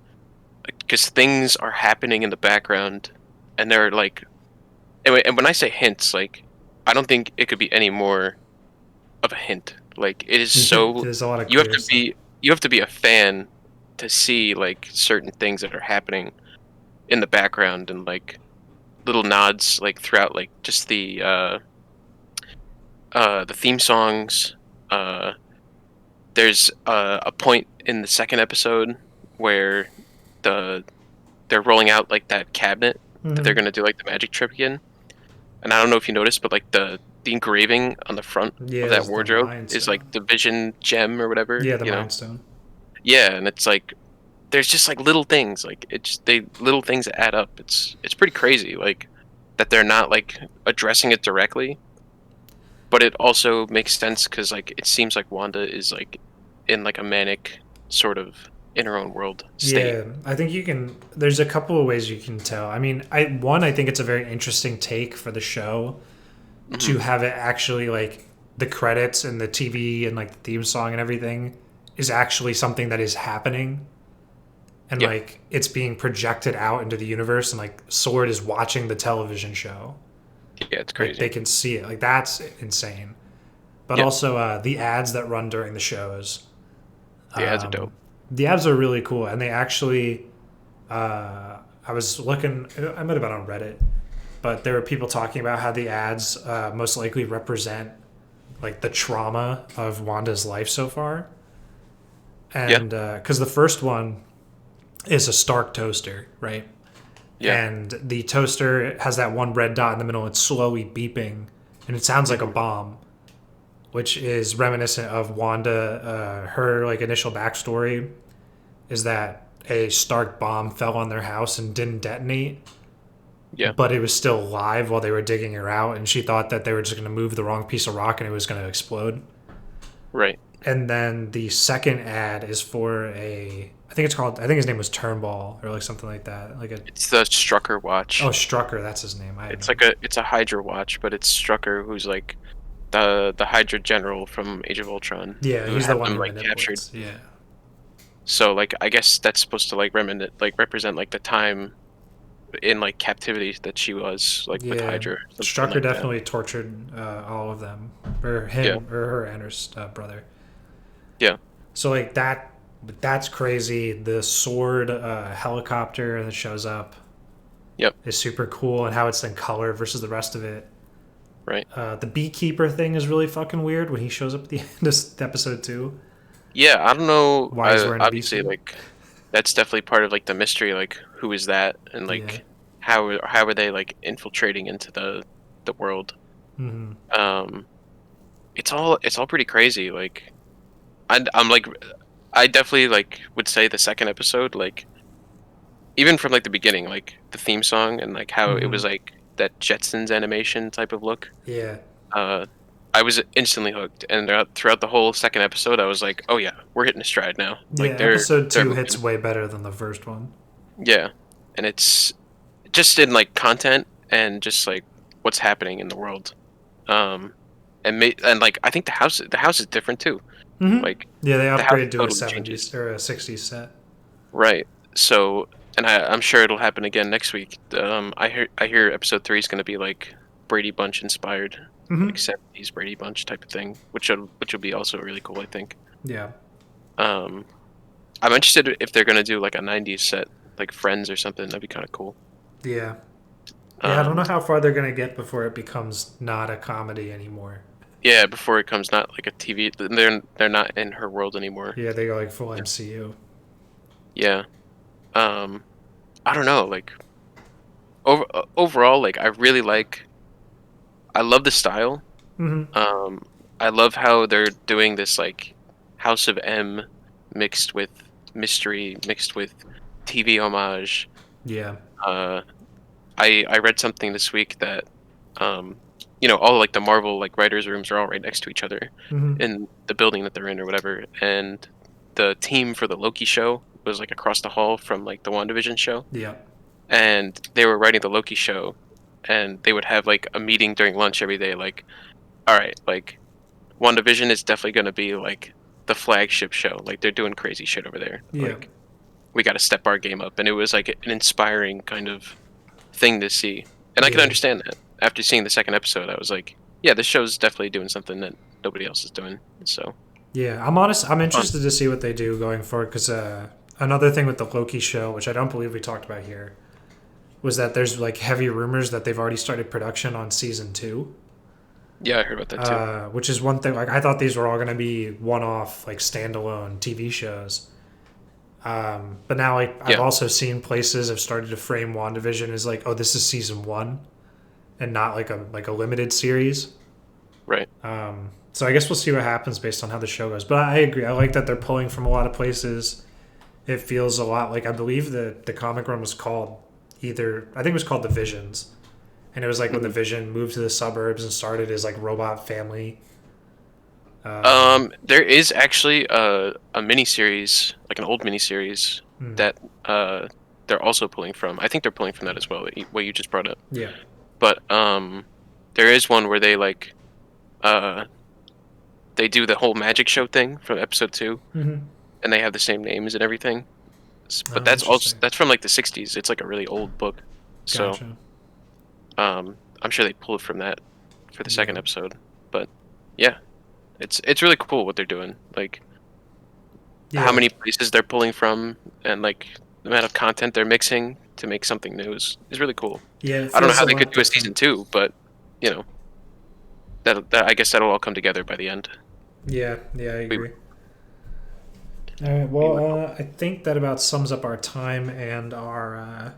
Speaker 2: because things are happening in the background and they're like anyway. And when I say hints, like I don't think it could be any more of a hint. Like it is so
Speaker 1: There's a lot of
Speaker 2: you have
Speaker 1: clear
Speaker 2: to
Speaker 1: stuff.
Speaker 2: be you have to be a fan to see like certain things that are happening in the background and like little nods like throughout like just the theme songs. Uh, there's a point in the second episode where the they're rolling out like that cabinet that they're
Speaker 1: Hmm.
Speaker 2: gonna do like the magic trick again. And I don't know if you noticed, but like the engraving on the front
Speaker 1: Yeah.
Speaker 2: of that
Speaker 1: There's the
Speaker 2: wardrobe
Speaker 1: Mind
Speaker 2: is like
Speaker 1: Stone.
Speaker 2: the Vision gem or whatever,
Speaker 1: Yeah. The Mind Stone.
Speaker 2: Yeah, and it's like there's just like little things, like it's they little things that add up. It's pretty crazy, like that they're not like addressing it directly, but it also makes sense because like it seems like Wanda is like in like a manic sort of in her own world state.
Speaker 1: Yeah, I think you can. There's a couple of ways you can tell. I mean, I think it's a very interesting take for the show
Speaker 2: Hmm.
Speaker 1: to have it actually like the credits and the TV and like the theme song and everything is actually something that is happening and
Speaker 2: Yeah,
Speaker 1: like it's being projected out into the universe and like Sword is watching the television show.
Speaker 2: yeah, it's
Speaker 1: Like they
Speaker 2: crazy.
Speaker 1: can see it. Like that's insane. But
Speaker 2: Yeah,
Speaker 1: also the ads that run during the shows.
Speaker 2: the ads are dope.
Speaker 1: The ads are really cool and they actually I was looking I might have been on Reddit, but there were people talking about how the ads most likely represent like the trauma of Wanda's life so far.
Speaker 2: Yeah,
Speaker 1: And because the first one is a Stark toaster, right?
Speaker 2: yeah.
Speaker 1: And the toaster has that one red dot in the middle. It's slowly beeping, and it sounds like a
Speaker 2: Hmm.
Speaker 1: bomb, which is reminiscent of Wanda. Her like initial backstory is that a Stark bomb fell on their house and didn't detonate,
Speaker 2: Yeah,
Speaker 1: but it was still alive while they were digging her out, and she thought that they were just going to move the wrong piece of rock and it was going to explode.
Speaker 2: right.
Speaker 1: And then the second ad is for I think it's called, I think his name was Turnbull or like something like that. Like a,
Speaker 2: It's the Strucker
Speaker 1: oh,
Speaker 2: watch.
Speaker 1: Strucker, that's his name. I had
Speaker 2: It's
Speaker 1: no.
Speaker 2: like it's a Hydra watch, but it's Strucker who's like the Hydra general from Age of Ultron
Speaker 1: Yeah,
Speaker 2: who
Speaker 1: he's the
Speaker 2: had
Speaker 1: one
Speaker 2: them
Speaker 1: who
Speaker 2: like captured.
Speaker 1: manipulates. Yeah.
Speaker 2: So like I guess that's supposed to like represent like the time in like captivity that she was like with
Speaker 1: Yeah,
Speaker 2: Hydra, something
Speaker 1: Strucker
Speaker 2: like that.
Speaker 1: definitely tortured all of them, or
Speaker 2: Yeah,
Speaker 1: him, or her and her brother.
Speaker 2: yeah,
Speaker 1: So like that's crazy. The sword helicopter that shows up
Speaker 2: yep,
Speaker 1: is super cool, and how it's in color versus the rest of it.
Speaker 2: right.
Speaker 1: The beekeeper thing is really fucking weird when he shows up at the end of episode 2.
Speaker 2: Yeah, I don't know.
Speaker 1: Why he's wearing a bee
Speaker 2: Obviously,
Speaker 1: suit?
Speaker 2: like that's definitely part of like the mystery. Like, who is that, and
Speaker 1: Yeah.
Speaker 2: like how are they like infiltrating into the world?
Speaker 1: Mm-hmm.
Speaker 2: Um, it's all pretty crazy. Like, I'm like, I definitely like would say the second episode, like even from like the beginning, like the theme song and like how it
Speaker 1: Mm-hmm.
Speaker 2: was like that Jetsons animation type of look.
Speaker 1: Yeah.
Speaker 2: Uh, I was instantly hooked, and throughout the whole second episode, I was like, "Oh yeah, we're hitting a stride now."
Speaker 1: Yeah.
Speaker 2: Like they're
Speaker 1: Episode
Speaker 2: they're
Speaker 1: 2 hits
Speaker 2: moving,
Speaker 1: way better than the first one.
Speaker 2: yeah, and it's just in like content and just like what's happening in the world. Um, and like I think the house is different too.
Speaker 1: Mm-hmm.
Speaker 2: Like
Speaker 1: Yeah, they
Speaker 2: the house
Speaker 1: upgraded to a
Speaker 2: totally changes,
Speaker 1: 70s or a 60s set.
Speaker 2: right? So, and I'm sure it'll happen again next week. I hear episode 3 is going to be like Brady Bunch inspired,
Speaker 1: Mm-hmm.
Speaker 2: like 70s Brady Bunch type of thing, which will be also really cool, I think.
Speaker 1: Yeah.
Speaker 2: Um, I'm interested if they're gonna do like a '90s set, like Friends or something. That'd be kind of cool.
Speaker 1: Yeah. Yeah, I don't
Speaker 2: Um,
Speaker 1: know how far they're gonna get before it becomes not a comedy anymore.
Speaker 2: yeah, before it comes not like a TV. They're not in her world anymore.
Speaker 1: Yeah, they go like full
Speaker 2: Yeah.
Speaker 1: MCU.
Speaker 2: Yeah. Um, I don't know. Like overall, like I really like. I love the style.
Speaker 1: Mm-hmm.
Speaker 2: Um, I love how they're doing this like House of M mixed with mystery, mixed with TV homage.
Speaker 1: Yeah.
Speaker 2: Uh, I read something this week that um all like the Marvel like writers' rooms are all right next to each other
Speaker 1: Mm-hmm.
Speaker 2: in the building that they're in or whatever, and the team for the Loki show was like across the hall from like the WandaVision show,
Speaker 1: Yeah.
Speaker 2: and they were writing the Loki show, and they would have like a meeting during lunch every day, like, all right, like WandaVision is definitely going to be like the flagship show, like they're doing crazy shit over there,
Speaker 1: Yeah.
Speaker 2: like we got to step our game up, and it was like an inspiring kind of thing to see. And I can
Speaker 1: Yeah.
Speaker 2: understand that. After seeing the second episode, I was like, yeah, this show's definitely doing something that nobody else is doing. So,
Speaker 1: Yeah. I'm honest. I'm
Speaker 2: fun.
Speaker 1: interested to see what they do going forward because another thing with the Loki show, which I don't believe we talked about here, was that there's like heavy rumors that they've already started production on season 2.
Speaker 2: Yeah, I heard about that too.
Speaker 1: Which is one thing. Like I thought these were all going to be one-off, like standalone TV shows. But now, like I've
Speaker 2: Yeah,
Speaker 1: also seen places have started to frame WandaVision as like, oh, this is season 1, and not like a limited series.
Speaker 2: right.
Speaker 1: So I guess we'll see what happens based on how the show goes. But I agree. I like that they're pulling from a lot of places. It feels a lot like I believe the comic run was called I think it was called The Visions, and it was like when the
Speaker 2: Mhm.
Speaker 1: Vision moved to the suburbs and started his like robot family.
Speaker 2: There is actually a mini series, like an old mini series
Speaker 1: Hmm.
Speaker 2: that they're also pulling from. I think they're pulling from that as well. What you just brought up.
Speaker 1: Yeah.
Speaker 2: But there is one where they like uh they do the whole magic show thing from episode 2,
Speaker 1: Mm-hmm.
Speaker 2: and they have the same names and everything. But
Speaker 1: Oh,
Speaker 2: that's also
Speaker 1: interesting.
Speaker 2: that's from like the '60s. It's like a really old book, so
Speaker 1: Gotcha.
Speaker 2: I'm sure they pulled from that for the
Speaker 1: Yeah.
Speaker 2: second episode. But yeah, it's really cool what they're doing. Like how
Speaker 1: Yeah.
Speaker 2: many places they're pulling from, and like the amount of content they're mixing to make something new is really cool.
Speaker 1: Yeah. It
Speaker 2: I don't know
Speaker 1: feels
Speaker 2: how
Speaker 1: a
Speaker 2: they could
Speaker 1: lot
Speaker 2: do a season
Speaker 1: different.
Speaker 2: 2, but you know that I guess that'll all come together by the end.
Speaker 1: Yeah. Yeah. I
Speaker 2: We
Speaker 1: agree. All right.
Speaker 2: we
Speaker 1: Well,
Speaker 2: would.
Speaker 1: I think that about sums up our time and our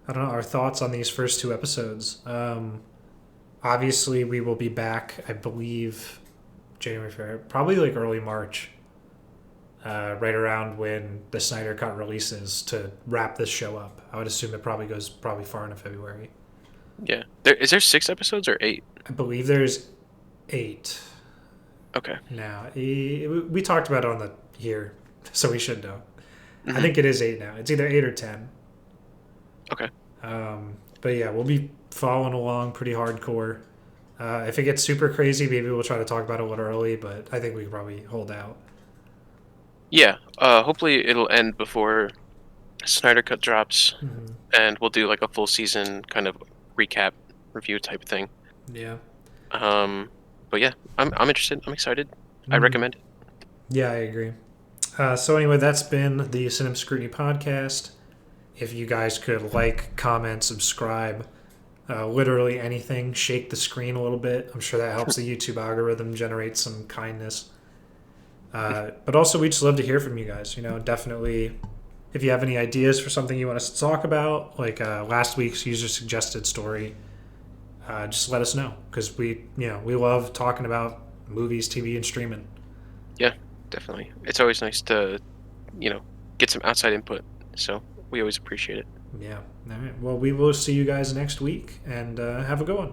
Speaker 1: I don't know, our thoughts on these first 2 episodes. Obviously, we will be back. I believe January, February, probably like early March, right around when the Snyder Cut releases to wrap this show up. I would assume it probably goes far into February.
Speaker 2: Yeah. Is there 6 episodes or 8?
Speaker 1: I believe there's 8
Speaker 2: Okay.
Speaker 1: now. We talked about it on the here, so we should know. I
Speaker 2: Hmm.
Speaker 1: think it is 8 now. It's either 8 or 10.
Speaker 2: Okay.
Speaker 1: But yeah, we'll be following along pretty hardcore. If it gets super crazy, maybe we'll try to talk about it a little early, but I think we can probably hold out.
Speaker 2: Yeah. Hopefully it'll end before Snyder Cut drops,
Speaker 1: Mm-hmm.
Speaker 2: and we'll do like a full season kind of recap review type thing.
Speaker 1: Yeah.
Speaker 2: But yeah, I'm interested. I'm excited. I
Speaker 1: Mm.
Speaker 2: recommend it.
Speaker 1: Yeah, I agree. So anyway, that's been the Cinema Scrutiny podcast. If you guys could like, comment, subscribe, literally anything, shake the screen a little bit. I'm sure that helps the YouTube algorithm generate some kindness. But also, we just love to hear from you guys. Definitely, if you have any ideas for something you want us to talk about, like last week's user suggested story, just let us know because we love talking about movies, TV, and streaming.
Speaker 2: Yeah, definitely. It's always nice to, get some outside input. So we always appreciate it.
Speaker 1: Yeah. All right. Well, we will see you guys next week, and have a good one.